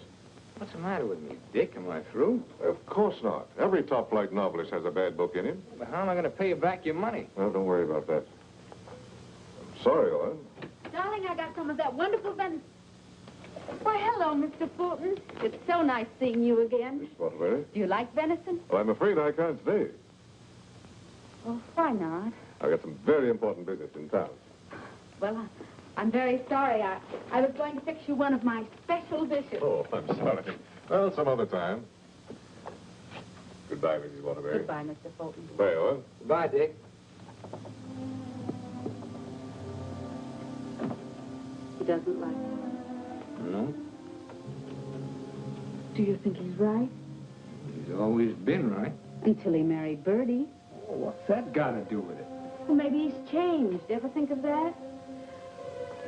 What's the matter with me, Dick? Am I through? Of course not. Every top-flight novelist has a bad book in him. But how am I going to pay you back your money? Well, don't worry about that. I'm sorry, Owen. Darling, I got some of that wonderful venison. Why, hello, Mr. Fulton. It's so nice seeing you again. Miss Waterbury. Do you like venison? Well, I'm afraid I can't stay. Oh, why not? I've got some very important business in town. Well, I'm very sorry. I was going to fix you one of my special dishes. Oh, I'm sorry. Well, some other time. Goodbye, Mrs. Waterbury. Goodbye, Mr. Fulton. Goodbye, Owen. Goodbye, Dick. He doesn't like it. No? Do you think he's right? He's always been right. Until he married Bertie. Oh, what's that got to do with it? Well, maybe he's changed. Ever think of that?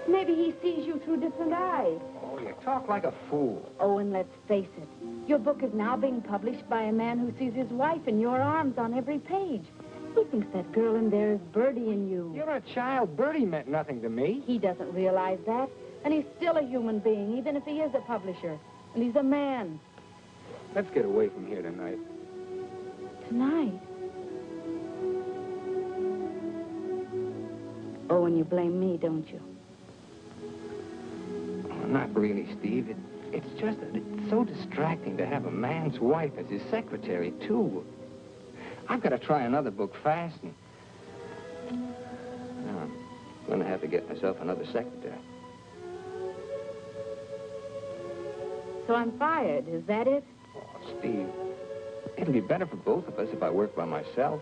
Maybe he sees you through different eyes. Oh, you talk like a fool. Oh, and let's face it. Your book is now being published by a man who sees his wife in your arms on every page. He thinks that girl in there is Bertie in you. You're a child. Bertie meant nothing to me. He doesn't realize that. And he's still a human being, even if he is a publisher. And he's a man. Let's get away from here tonight. Tonight? Oh, and you blame me, don't you? Oh, not really, Steve. It's just that it's so distracting to have a man's wife as his secretary, too. I've got to try another book fast, and I'm going to have to get myself another secretary. So I'm fired, is that it? Oh, Steve, it'll be better for both of us if I work by myself.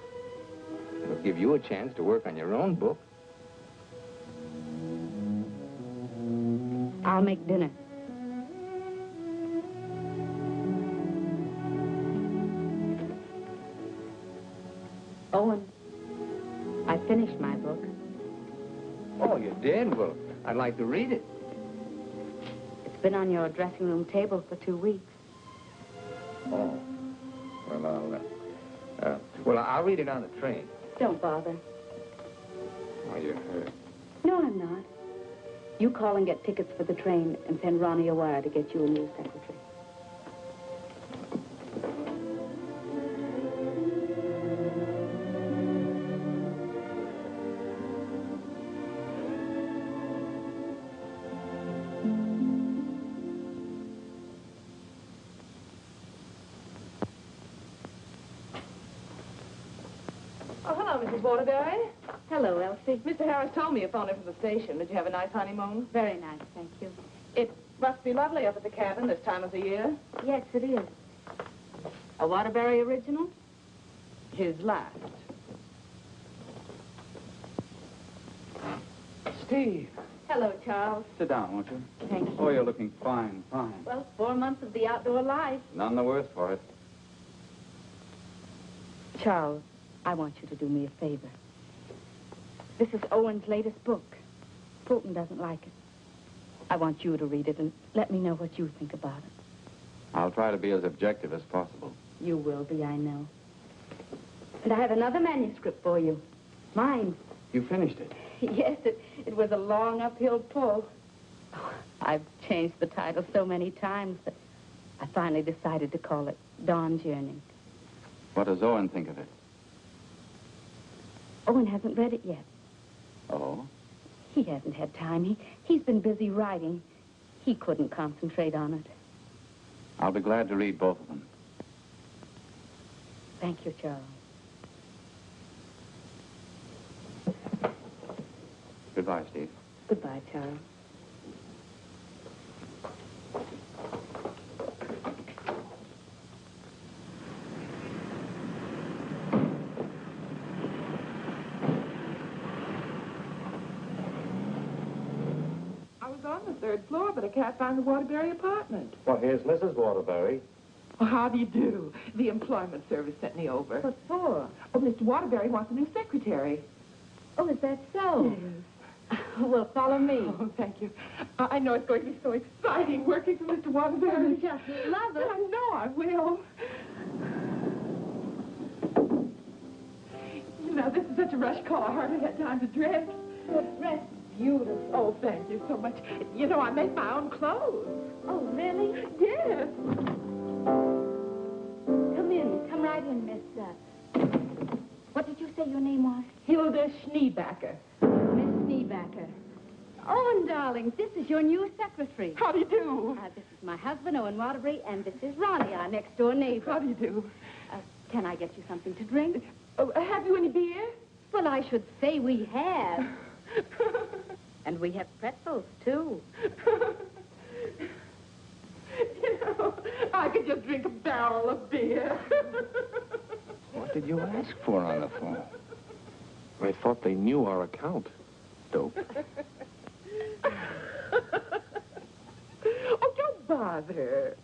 It'll give you a chance to work on your own book. I'll make dinner. Owen, I finished my book. Oh, you did? Well, I'd like to read it. It's been on your dressing room table for 2 weeks. Oh. Well, I'll read it on the train. Don't bother. Oh, you're hurt. No, I'm not. You call and get tickets for the train and send Ronnie a wire to get you a new secretary. Oh, hello, Mrs. Waterbury. Hello, Elsie. Mr. Harris told me you phoned in from the station. Did you have a nice honeymoon? Very nice, thank you. It must be lovely up at the cabin this time of the year. Yes, it is. A Waterbury original? His last. Steve. Hello, Charles. Sit down, won't you? Thank you. Oh, you're looking fine, fine. Well, 4 months of the outdoor life. None the worse for it. Charles, I want you to do me a favor. This is Owen's latest book. Fulton doesn't like it. I want you to read it and let me know what you think about it. I'll try to be as objective as possible. You will be, I know. And I have another manuscript for you. Mine. You finished it? Yes, it was a long uphill pull. Oh, I've changed the title so many times that I finally decided to call it Dawn's Yearning. What does Owen think of it? Owen hasn't read it yet. Oh? He hasn't had time. He's been busy writing. He couldn't concentrate on it. I'll be glad to read both of them. Thank you, Charles. Goodbye, Steve. Goodbye, Charles. I was on the 3rd floor, but I can't find the Waterbury apartment. Well, here's Mrs. Waterbury. Well, how do you do? The employment service sent me over. What for? Oh, Mr. Waterbury wants a new secretary. Oh, is that so? Yes. Well, follow me. Oh, thank you. I know it's going to be so exciting working for Mr. Waterbury. Oh, just love it. I know I will. You know, this is such a rush call. I hardly had time to dress. Well, dress beautiful. Oh, thank you so much. You know, I make my own clothes. Oh, really? Yes. Come in. Come right in, Miss... What did you say your name was? Hilda Schneebacker. Miss Schneebacker. Owen, darling, this is your new secretary. How do you do? This is my husband, Owen Waterbury, and this is Ronnie, our next-door neighbor. How do you do? Can I get you something to drink? Oh, have you any beer? Well, I should say we have. And we have pretzels, too. You know, I could just drink a barrel of beer. What did you ask for on the phone? I thought they knew our account. Dope. Oh, don't bother.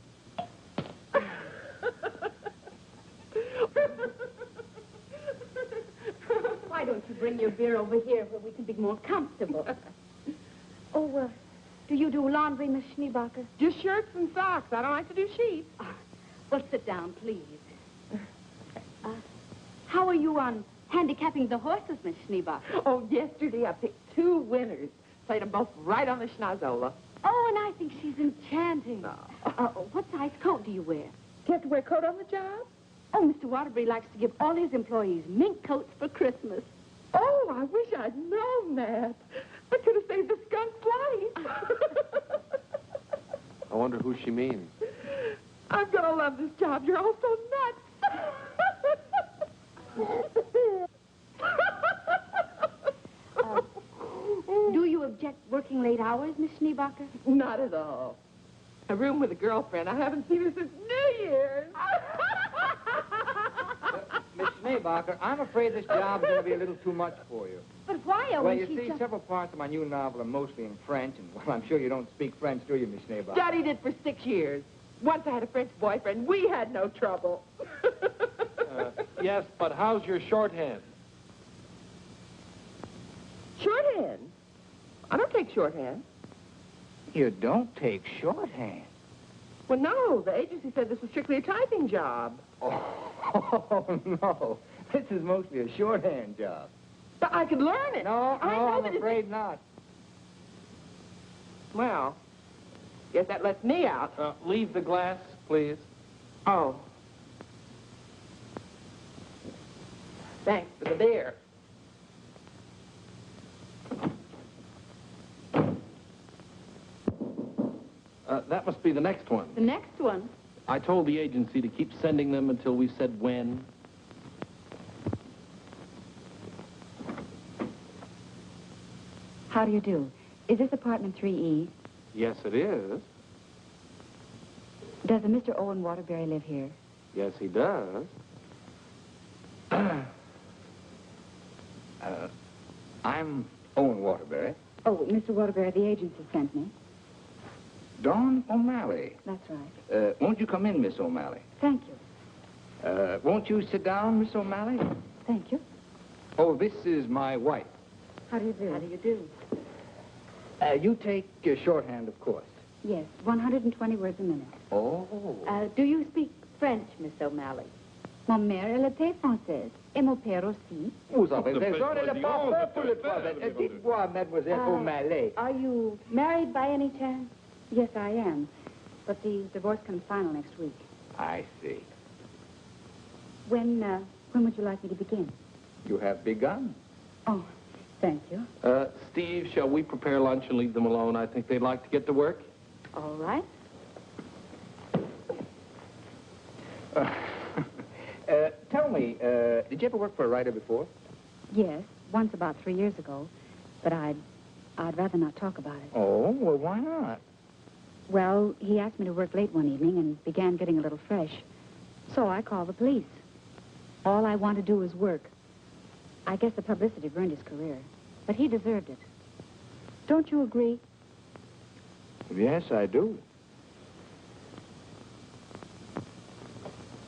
Why don't you bring your beer over here where we can be more comfortable? Oh, do you do laundry, Miss Schneebacher? Just shirts and socks. I don't like to do sheets. Well, sit down, please. How are you on handicapping the horses, Miss Schneebacher? Oh, yesterday I picked 2 winners. Played them both right on the schnozola. Oh, and I think she's enchanting. No. What size coat do you wear? Do you have to wear a coat on the job? Oh, Mr. Waterbury likes to give all his employees mink coats for Christmas. Oh, I wish I'd known that. I could have saved the skunk's life. I wonder who she means. I'm going to love this job. You're all so nuts. Do you object working late hours, Miss Schneebacher? Not at all. A room with a girlfriend. I haven't seen her since New Year's. Miss Schneebacher, I'm afraid this job's going to be a little too much for you. But why, Owen? Well, you see, several parts of my new novel are mostly in French, and, well, I'm sure you don't speak French, do you, Miss Schneebacher? Studied it for 6 years. Once I had a French boyfriend. We had no trouble. Yes, but how's your shorthand? Shorthand? I don't take shorthand. You don't take shorthand? Well, no. The agency said this was strictly a typing job. Oh, no. This is mostly a shorthand job. But I could learn it. No, I know I'm that afraid not. Well, guess that lets me out. Leave the glass, please. Oh. Thanks for the beer. That must be the next one. The next one? I told the agency to keep sending them until we said when. How do you do? Is this apartment 3E? Yes, it is. Does a Mr. Owen Waterbury live here? Yes, he does. I'm Owen Waterbury. Oh, Mr. Waterbury, the agency sent me. Dawn O'Malley. That's right. Won't you come in, Miss O'Malley? Thank you. Won't you sit down, Miss O'Malley? Thank you. Oh, this is my wife. How do you do? How do you do? You take shorthand, of course. Yes, 120 words a minute. Oh. Do you speak French, Miss O'Malley? Mon mère, elle était française. Et mon père aussi. Vous avez raison, elle est pas pour le problème. Dites-moi, Mademoiselle O'Malley. Are you married by any chance? Yes, I am. But the divorce comes final next week. I see. When would you like me to begin? You have begun. Oh, thank you. Steve, shall we prepare lunch and leave them alone? I think they'd like to get to work. All right. Tell me, did you ever work for a writer before? Yes, once about 3 years ago. But I'd rather not talk about it. Oh, well, why not? Well, he asked me to work late one evening and began getting a little fresh. So I called the police. All I want to do is work. I guess the publicity burned his career. But he deserved it. Don't you agree? Yes, I do.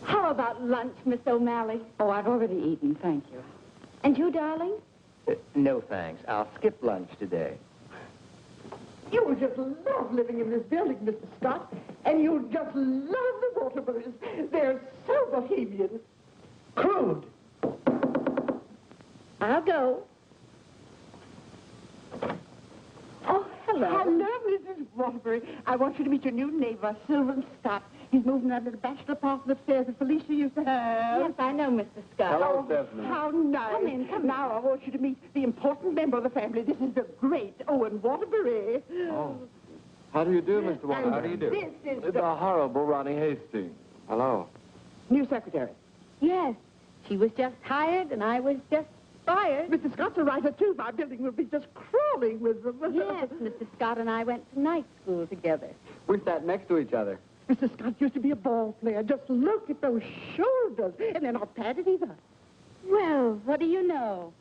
How about lunch, Miss O'Malley? Oh, I've already eaten, thank you. And you, darling? No, thanks. I'll skip lunch today. You will just love living in this building, Mr. Scott. And you'll just love the Waterburys. They're so bohemian. Crude. I'll go. Oh, hello. Hello, Mrs. Waterbury. I want you to meet your new neighbor, Sylvan Scott. He's moving that little bachelor apartment upstairs that Felicia used to have. Yes, I know, Mr. Scott. Hello, Stephanie. How nice. Come in, come now, I want you to meet the important member of the family. This is the great Owen Waterbury. Oh. How do you do, Mr. Waterbury? And How do you do? This is The horrible Ronnie Hastings. Hello. new secretary. Yes, she was just hired and I was just fired. Mr. Scott's a writer, too. My building will be just crawling with them. Yes, Mr. Scott and I went to night school together. We sat next to each other. Mr. Scott used to be a ball player. Just look at those shoulders. And they're not padded either. Well, what do you know?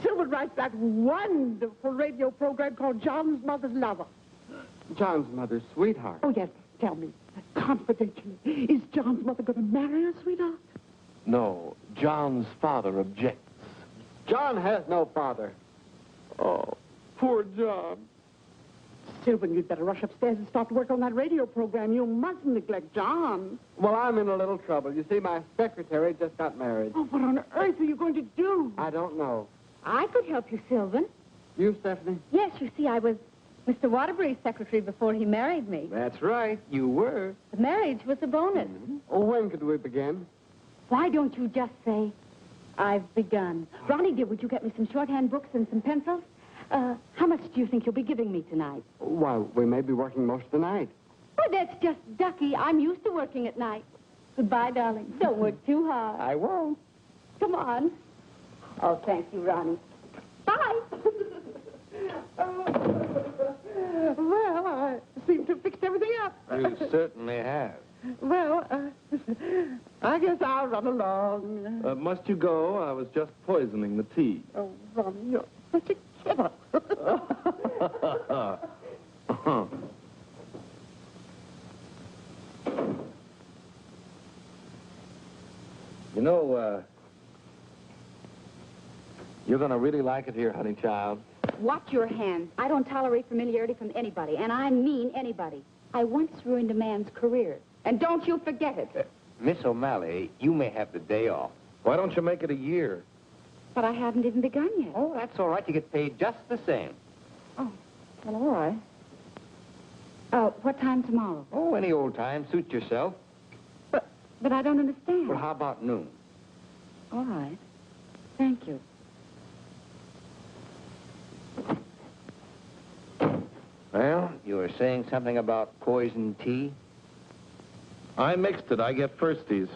Sylvan writes that wonderful radio program called John's Mother's Lover. John's mother's sweetheart. Oh, yes. Tell me, confidentially, is John's mother going to marry her, sweetheart? No, John's father objects. John has no father. Oh, poor John. Sylvan, you'd better rush upstairs and start to work on that radio program. You mustn't neglect John. Well, I'm in a little trouble. You see, my secretary just got married. Oh, what on earth are you going to do? I don't know. I could help you, Sylvan. You, Stephanie? Yes, you see, I was Mr. Waterbury's secretary before he married me. That's right. You were. The marriage was a bonus. Oh, when could we begin? Why don't you just say, I've begun? Ronnie, dear, would you get me some shorthand books and some pencils? How much do you think you'll be giving me tonight? Why, we may be working most of the night. Oh, that's just ducky. I'm used to working at night. Goodbye, darling. Don't work too hard. I won't. Come on. Oh, thank you, Ronnie. Bye. Well, I seem to have fixed everything up. You certainly have. Well, I guess I'll run along. Must you go? I was just poisoning the tea. Oh, Ronnie, you're such a kidder. You know, you're going to really like it here, honey child. Watch your hands. I don't tolerate familiarity from anybody, and I mean anybody. I once ruined a man's career, and don't you forget it. Miss O'Malley, you may have the day off. Why don't you make it a year? But I haven't even begun yet. Oh, that's all right. You get paid just the same. Oh, well, all right. What time tomorrow? Oh, any old time. Suit yourself. But I don't understand. Well, how about noon? All right. Thank you. Well, you were saying something about poison tea? I mixed it. I get firsties.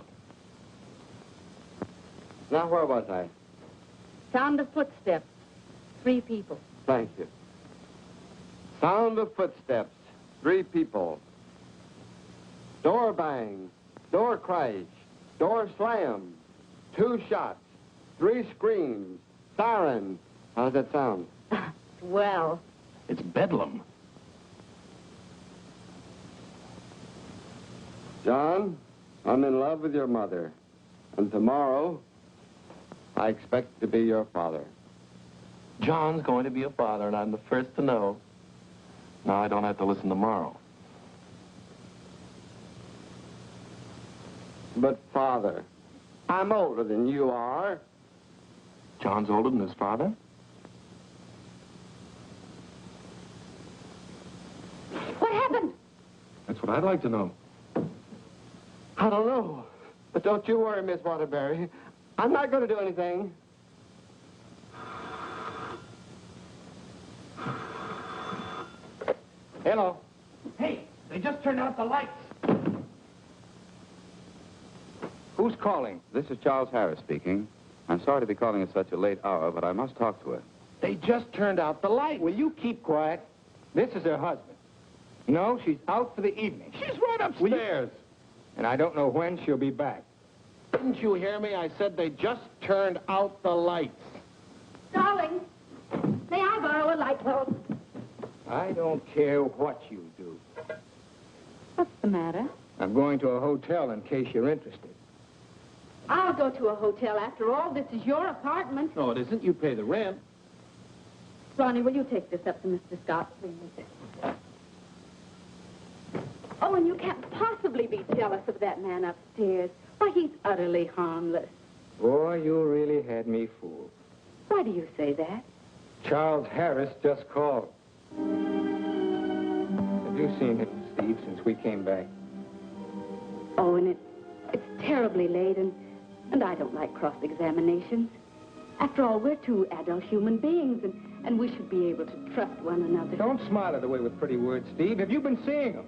Now, where was I? Sound of footsteps. 3 people. Thank you. Sound of footsteps. 3 people. Door bang. Door crash. Door slam. 2 shots. 3 screams. Siren. How does that sound? Well. It's bedlam. John, I'm in love with your mother. And tomorrow, I expect to be your father. John's going to be a father, and I'm the first to know. Now I don't have to listen tomorrow. But, Father, I'm older than you are. John's older than his father? What happened? That's what I'd like to know. I don't know. But don't you worry, Miss Waterbury. I'm not going to do anything. Hello. Hey, they just turned out the lights. Who's calling? This is Charles Harris speaking. I'm sorry to be calling at such a late hour, but I must talk to her. They just turned out the light. Will you keep quiet? This is her husband. No, she's out for the evening. She's right upstairs. And I don't know when she'll be back. Didn't you hear me? I said they just turned out the lights. Darling, may I borrow a light bulb? I don't care what you do. What's the matter? I'm going to a hotel in case you're interested. I'll go to a hotel. After all, this is your apartment. No, it isn't. You pay the rent. Ronnie, will you take this up to Mr. Scott, please? Oh, and you can't possibly be jealous of that man upstairs. Why, he's utterly harmless. Boy, you really had me fooled. Why do you say that? Charles Harris just called. Have you seen him, Steve, since we came back? Oh, and it's terribly late, and I don't like cross-examinations. After all, we're two adult human beings, and we should be able to trust one another. Don't smile it away with pretty words, Steve. Have you been seeing him?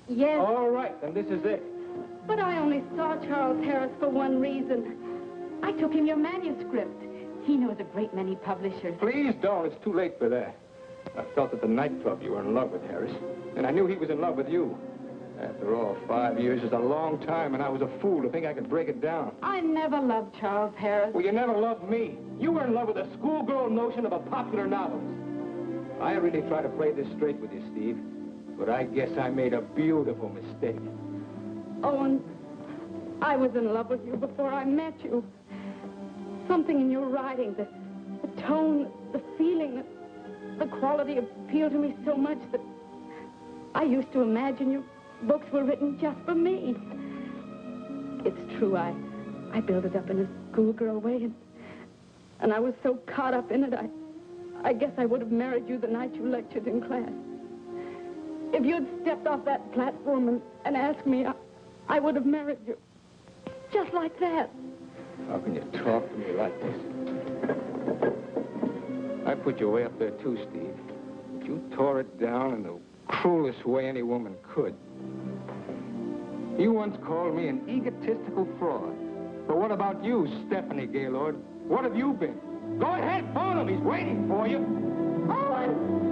Yes. All right, then this is it. But I only saw Charles Harris for one reason. I took him your manuscript. He knows a great many publishers. Please don't. It's too late for that. I felt at the nightclub you were in love with Harris, and I knew he was in love with you. After all, 5 years is a long time, and I was a fool to think I could break it down. I never loved Charles Harris. Well, you never loved me. You were in love with a schoolgirl notion of a popular novelist. I really try to play this straight with you, Steve, but I guess I made a beautiful mistake. Owen, I was in love with you before I met you. Something in your writing, the tone, the feeling, the quality appealed to me so much that I used to imagine your books were written just for me. It's true, I built it up in a schoolgirl way, and I was so caught up in it, I guess I would have married you the night you lectured in class. If you'd stepped off that platform and asked me, I would have married you. Just like that. How can you talk to me like this? I put you way up there, too, Steve. But you tore it down in the cruelest way any woman could. You once called me an egotistical fraud. But what about you, Stephanie Gaylord? What have you been? Go ahead, phone him. He's waiting for you. Owen!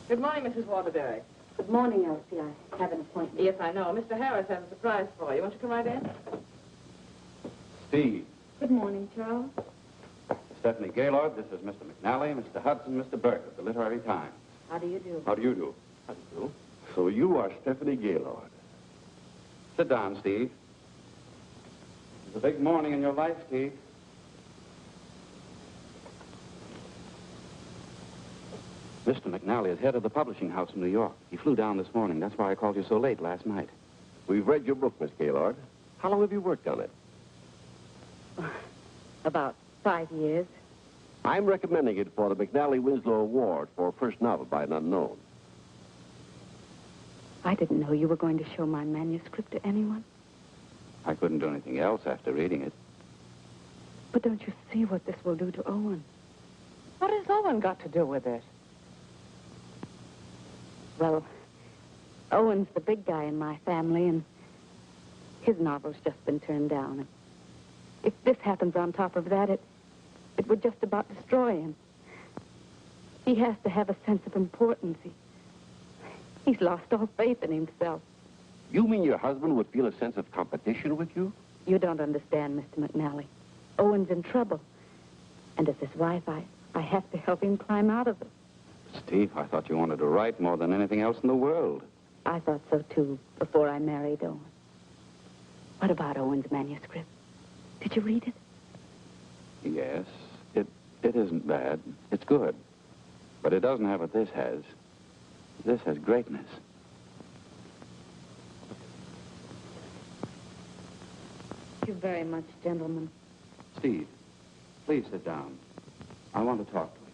Good morning, Mrs. Waterbury. Good morning, Elsie. I have an appointment. Yes, I know. Mr. Harris has a surprise for you. Won't you come right in? Steve. Good morning, Charles. Stephanie Gaylord, this is Mr. McNally, Mr. Hudson, Mr. Burke of the Literary Times. How do you do? How do you do? How do you do? So you are Stephanie Gaylord. Sit down, Steve. It's a big morning in your life, Steve. Mr. McNally is head of the publishing house in New York. He flew down this morning. That's why I called you so late last night. We've read your book, Miss Gaylord. How long have you worked on it? About 5 years. I'm recommending it for the McNally Winslow Award for first novel by an unknown. I didn't know you were going to show my manuscript to anyone. I couldn't do anything else after reading it. But don't you see what this will do to Owen? What has Owen got to do with it? Well, Owen's the big guy in my family, and his novel's just been turned down. And if this happens on top of that, it would just about destroy him. He has to have a sense of importance. He's lost all faith in himself. You mean your husband would feel a sense of competition with you? You don't understand, Mr. McNally. Owen's in trouble. And as his wife, I have to help him climb out of it. Steve, I thought you wanted to write more than anything else in the world. I thought so, too, before I married Owen. What about Owen's manuscript? Did you read it? Yes, it isn't bad. It's good. But it doesn't have what this has. This has greatness. Thank you very much, gentlemen. Steve, please sit down. I want to talk to you.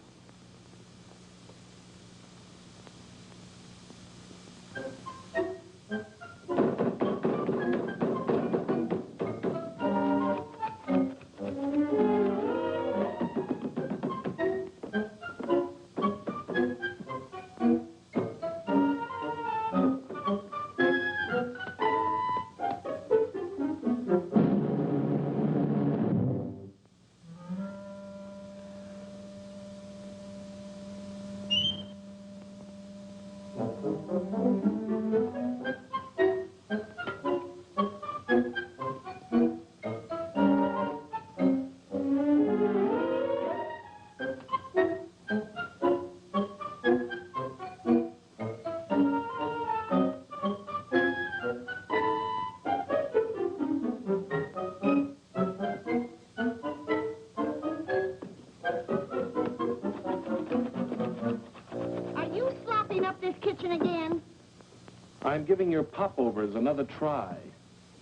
I'm giving your popovers another try.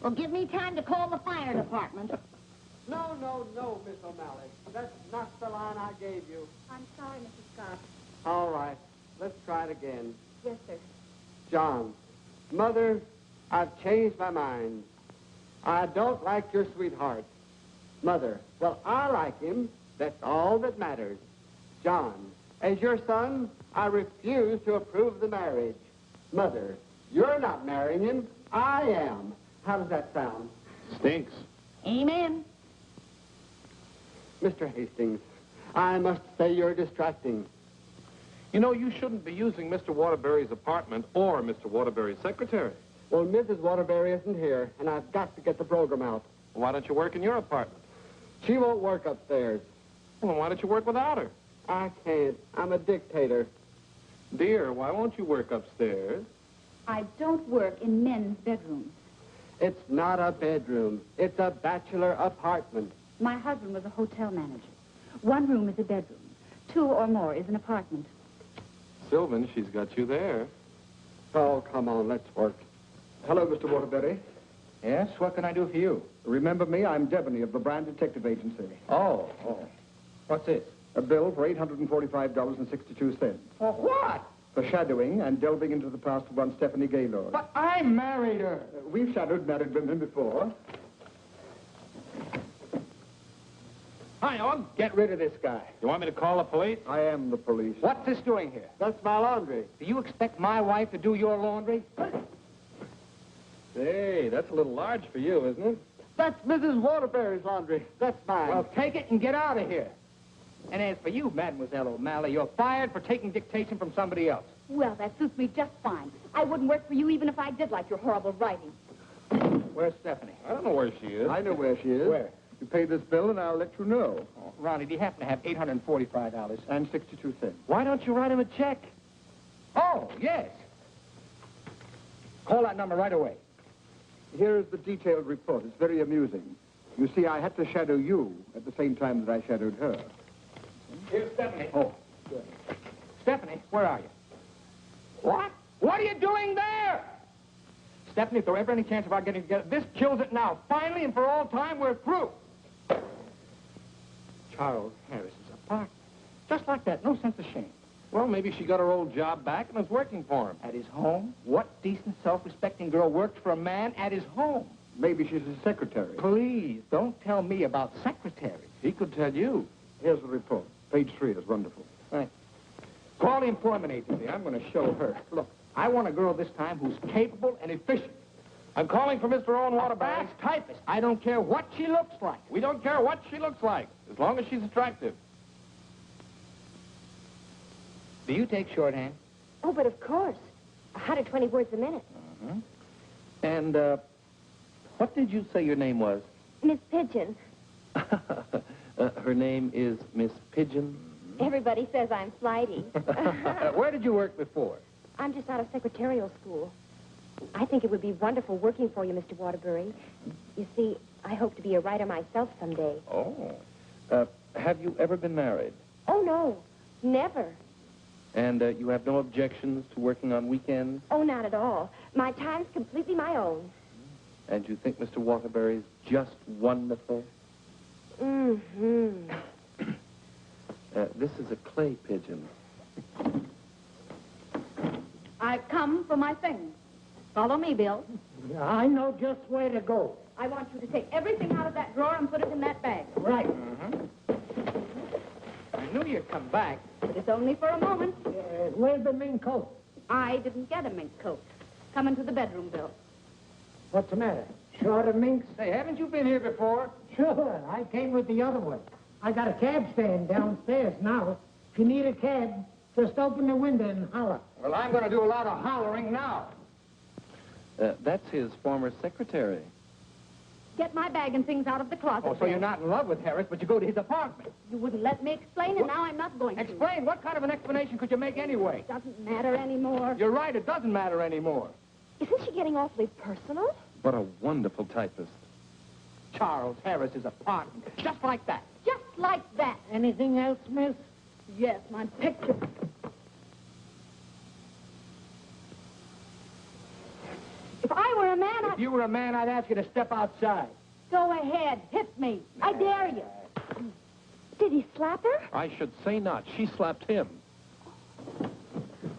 Well, give me time to call the fire department. No, Miss O'Malley. That's not the line I gave you. I'm sorry, Mrs. Scott. All right. Let's try it again. Yes, sir. John, Mother, I've changed my mind. I don't like your sweetheart. Mother, well, I like him. That's all that matters. John, as your son, I refuse to approve the marriage. Mother, you're not marrying him. I am. How does that sound? Stinks. Amen. Mr. Hastings, I must say you're distracting. You know, you shouldn't be using Mr. Waterbury's apartment or Mr. Waterbury's secretary. Well, Mrs. Waterbury isn't here, and I've got to get the program out. Why don't you work in your apartment? She won't work upstairs. Well, why don't you work without her? I can't. I'm a dictator. Dear, why won't you work upstairs? I don't work in men's bedrooms. It's not a bedroom. It's a bachelor apartment. My husband was a hotel manager. One room is a bedroom. Two or more is an apartment. Sylvan, she's got you there. Oh, come on, let's work. Hello, Mr. Waterbury. Yes, what can I do for you? Remember me? I'm Devaney of the Brand Detective Agency. Oh. What's this? A bill for $845.62. For what? For shadowing and delving into the past of one Stephanie Gaylord. But I married her. We've shadowed married women before. Hi, Owen. Get rid of this guy. You want me to call the police? I am the police. What's this doing here? That's my laundry. Do you expect my wife to do your laundry? Hey, that's a little large for you, isn't it? That's Mrs. Waterbury's laundry. That's mine. Well, take it and get out of here. And as for you, Mademoiselle O'Malley, you're fired for taking dictation from somebody else. Well, that suits me just fine. I wouldn't work for you even if I did like your horrible writing. Where's Stephanie? I don't know where she is. I know where she is. Where? You pay this bill and I'll let you know. Oh, Ronnie, do you happen to have $845? And 62 cents. Why don't you write him a check? Oh, yes. Call that number right away. Here's the detailed report. It's very amusing. You see, I had to shadow you at the same time that I shadowed her. Here's Stephanie. Oh, good. Stephanie, where are you? What? What are you doing there? Stephanie, if there were ever any chance of our getting together, this kills it now. Finally and for all time, we're through. Charles Harris's apartment. Just like that, no sense of shame. Well, maybe she got her old job back and is working for him. At his home? What decent, self-respecting girl works for a man at his home? Maybe she's his secretary. Please, don't tell me about secretaries. He could tell you. Here's the report. Page 3 is wonderful. Right. Call the employment agency. I'm going to show her. Look, I want a girl this time who's capable and efficient. I'm calling for Mr. Owen Waterbury. Fast typist. I don't care what she looks like. We don't care what she looks like, as long as she's attractive. Do you take shorthand? Oh, but of course. 120 words a minute. Uh-huh. And, what did you say your name was? Miss Pigeon. Her name is Miss Pigeon? Everybody says I'm flighty. Where did you work before? I'm just out of secretarial school. I think it would be wonderful working for you, Mr. Waterbury. You see, I hope to be a writer myself someday. Oh. Have you ever been married? Oh, no. Never. And you have no objections to working on weekends? Oh, not at all. My time's completely my own. And you think Mr. Waterbury's just wonderful? Mm-hmm. This is a clay pigeon. I've come for my things. Follow me, Bill. I know just where to go. I want you to take everything out of that drawer and put it in that bag. Right. I knew you'd come back. But it's only for a moment. Where's the mink coat? I didn't get a mink coat. Come into the bedroom, Bill. What's the matter? Short of minks? Say, haven't you been here before? Sure, I came with the other one. I got a cab stand downstairs now. If you need a cab, just open the window and holler. Well, I'm going to do a lot of hollering now. That's his former secretary. Get my bag and things out of the closet. Oh, so you're not in love with Harris, but you go to his apartment. You wouldn't let me explain, and now I'm not going to. Explain? What kind of an explanation could you make anyway? Doesn't matter anymore. You're right, it doesn't matter anymore. Isn't she getting awfully personal? What a wonderful typist. Charles Harris's apartment. Just like that. Just like that. Anything else, miss? Yes, my picture. If I were a man, If you were a man, I'd ask you to step outside. Go ahead, hit me. I dare you. Did he slap her? I should say not. She slapped him.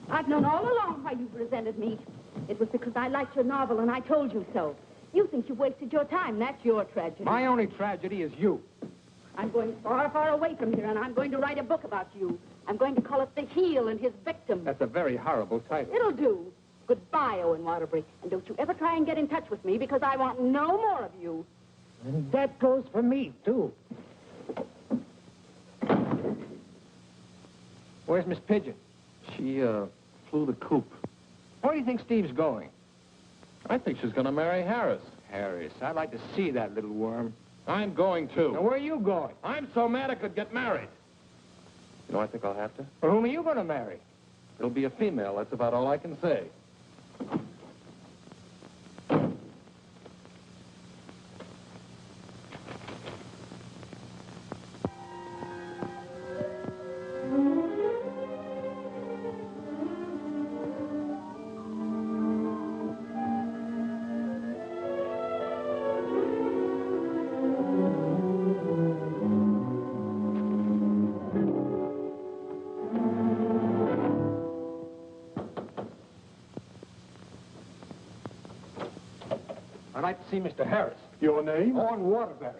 I've known all along why you've resented me. It was because I liked your novel, and I told you so. You think you've wasted your time. That's your tragedy. My only tragedy is you. I'm going far, far away from here, and I'm going to write a book about you. I'm going to call it The Heel and His Victim. That's a very horrible title. It'll do. Goodbye, Owen Waterbury. And don't you ever try and get in touch with me, because I want no more of you. And that goes for me, too. Where's Miss Pigeon? She, flew the coop. Where do you think Steve's going? I think she's going to marry Harris. Harris. I'd like to see that little worm. I'm going to. Now, where are you going? I'm so mad I could get married. You know, I think I'll have to. Well, whom are you going to marry? It'll be a female. That's about all I can say. I'd like to see Mr. Harris. Your name? Owen Waterbury.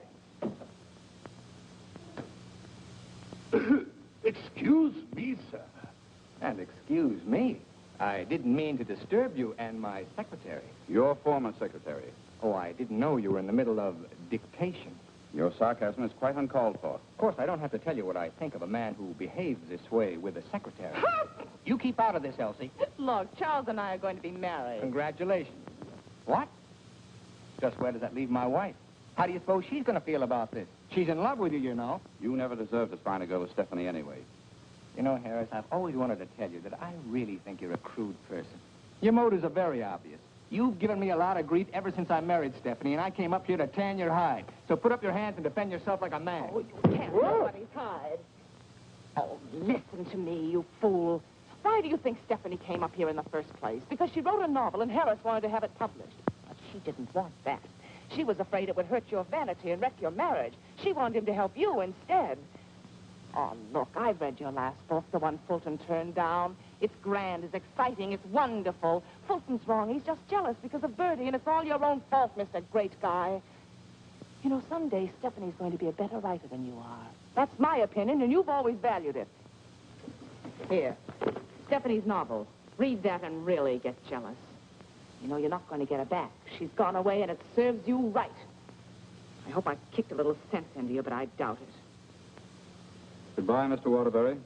Excuse me, sir. And excuse me. I didn't mean to disturb you and my secretary. Your former secretary. Oh, I didn't know you were in the middle of dictation. Your sarcasm is quite uncalled for. Of course, I don't have to tell you what I think of a man who behaves this way with a secretary. You keep out of this, Elsie. Look, Charles and I are going to be married. Congratulations. What? Just where does that leave my wife? How do you suppose she's going to feel about this? She's in love with you, you know. You never deserved to find a girl with Stephanie anyway. You know, Harris, I've always wanted to tell you that I really think you're a crude person. Your motives are very obvious. You've given me a lot of grief ever since I married Stephanie, and I came up here to tan your hide. So put up your hands and defend yourself like a man. Oh, you can't nobody's hide. Oh, listen to me, you fool. Why do you think Stephanie came up here in the first place? Because she wrote a novel and Harris wanted to have it published. But she didn't want that. She was afraid it would hurt your vanity and wreck your marriage. She wanted him to help you instead. Oh, look, I've read your last book, the one Fulton turned down. It's grand, it's exciting, it's wonderful. Fulton's wrong. He's just jealous because of Bertie, and it's all your own fault, Mr. Great Guy. You know, someday Stephanie's going to be a better writer than you are. That's my opinion, and you've always valued it. Here, Stephanie's novel. Read that and really get jealous. You know, you're not going to get her back. She's gone away, and it serves you right. I hope I kicked a little sense into you, but I doubt it. Goodbye, Mr. Waterbury.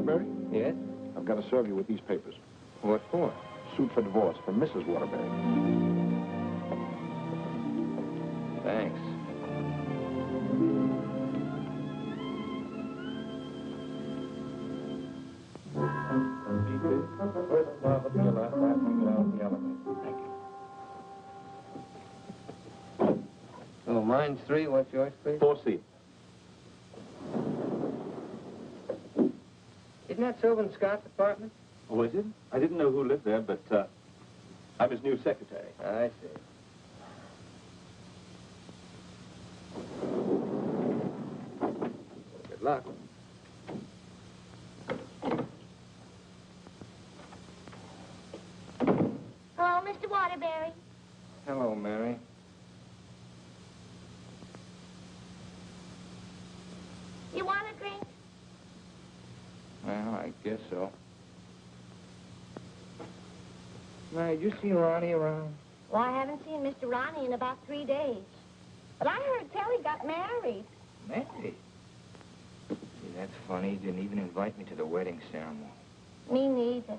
Waterbury? Yes? I've got to serve you with these papers. What for? Suit for divorce from Mrs. Waterbury. Thanks. Oh, mine's 3. What's yours, please? 4C. Isn't that Sylvan Scott's apartment? Oh, is it? I didn't know who lived there, but I'm his new secretary. I see. Good luck. Hello, Mr. Waterbury. Hello, Mary. You want a drink? Well, I guess so. Mary, did you see Ronnie around? Well, I haven't seen Mr. Ronnie in about 3 days. But I heard Telly got married. Married? See, that's funny. He didn't even invite me to the wedding ceremony. Me neither.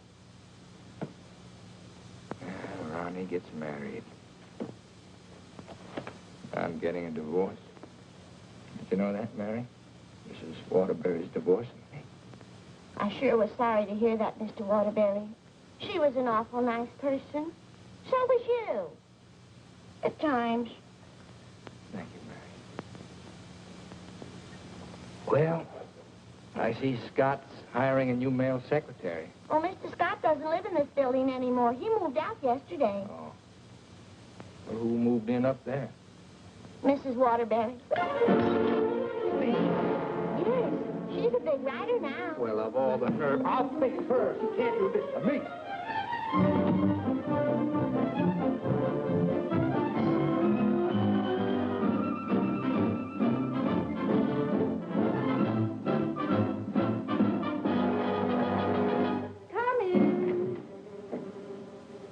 Ronnie gets married. I'm getting a divorce. Did you know that, Mary? Mrs. Waterbury's divorcing me. I sure was sorry to hear that, Mr. Waterbury. She was an awful nice person. So was you. At times. Thank you, Mary. Well, I see Scott's hiring a new male secretary. Oh, Mr. Scott doesn't live in this building anymore. He moved out yesterday. Oh. Well, who moved in up there? Mrs. Waterbury. Yes, she's a big writer now. Well, of all the nerve, I'll fix her. She can't do this to me.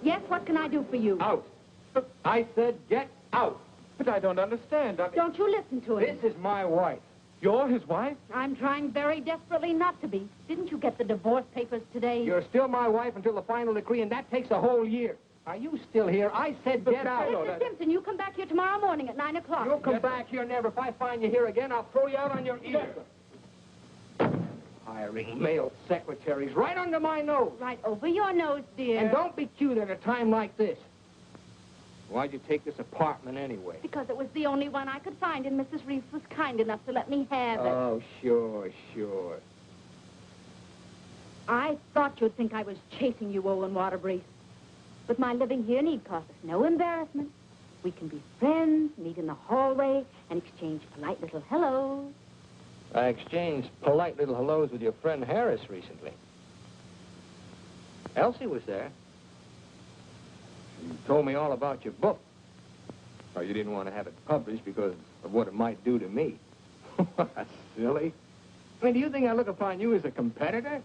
Yes, what can I do for you? Out. I said get out. But I don't understand. Don't you listen to him. This is my wife. You're his wife? I'm trying very desperately not to be. Didn't you get the divorce papers today? You're still my wife until the final decree, and that takes a whole year. Are you still here? I said get out. Mr. Simpson, you come back here tomorrow morning at 9 o'clock. You'll come back here never. If I find you here again, I'll throw you out on your ear. Hiring male secretaries right under my nose. Right over your nose, dear. And don't be cute at a time like this. Why'd you take this apartment anyway? Because it was the only one I could find, and Mrs. Reeves was kind enough to let me have it. Oh, sure, sure. I thought you'd think I was chasing you, Owen Waterbury. But my living here need cause us no embarrassment. We can be friends, meet in the hallway, and exchange polite little hellos. I exchanged polite little hellos with your friend Harris recently. Elsie was there. You told me all about your book. Oh, you didn't want to have it published because of what it might do to me. Silly. I mean, do you think I look upon you as a competitor?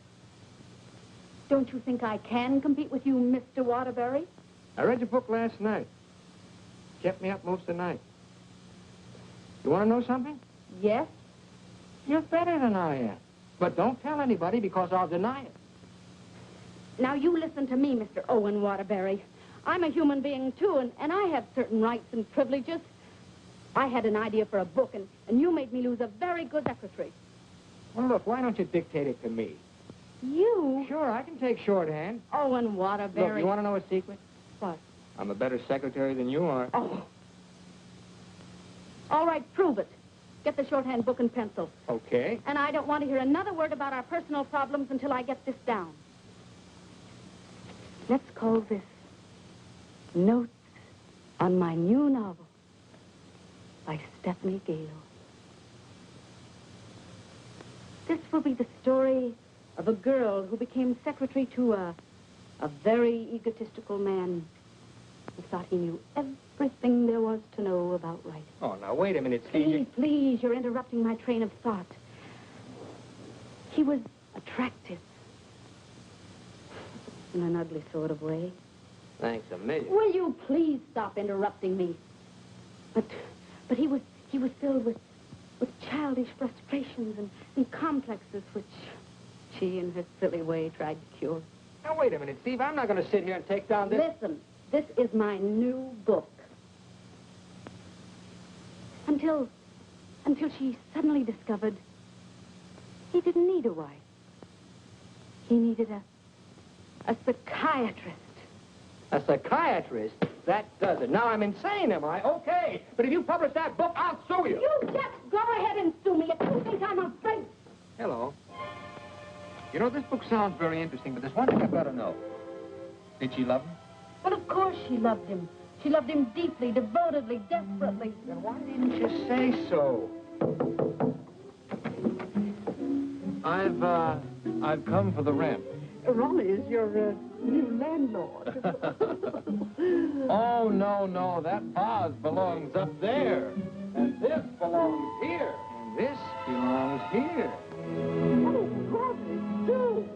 Don't you think I can compete with you, Mr. Waterbury? I read your book last night. Kept me up most of the night. You want to know something? Yes. You're better than I am. But don't tell anybody because I'll deny it. Now, you listen to me, Mr. Owen Waterbury. I'm a human being, too, and I have certain rights and privileges. I had an idea for a book, and you made me lose a very good secretary. Well, look, why don't you dictate it to me? You? Sure, I can take shorthand. Owen Waterbury. Look, you want to know a secret? What? I'm a better secretary than you are. Oh. All right, prove it. Get the shorthand book and pencil. Okay. And I don't want to hear another word about our personal problems until I get this down. Let's call this Notes on My New Novel by Stephanie Gaylor. This will be the story of a girl who became secretary to a very egotistical man who thought he knew everything there was to know about writing. Oh, now, wait a minute, Please, please, you're interrupting my train of thought. He was attractive. In an ugly sort of way. Thanks a million. Will you please stop interrupting me? But he was filled with childish frustrations and complexes which she, in her silly way, tried to cure. Now, wait a minute, Steve. I'm not going to sit here and take down this... Listen, this is my new book. Until she suddenly discovered he didn't need a wife. He needed a psychiatrist. A psychiatrist? That does it. Now I'm insane, am I? Okay. But if you publish that book, I'll sue you. You just go ahead and sue me if you think I'm afraid. Hello. You know, this book sounds very interesting, but there's one thing I've got to know. Did she love him? Well, of course she loved him. She loved him deeply, devotedly, desperately. Then why didn't you say so? I've come for the rent. Ronnie is your new landlord. Oh, no, that vase belongs up there. And this belongs here. And this belongs here. Oh, Ronnie, do.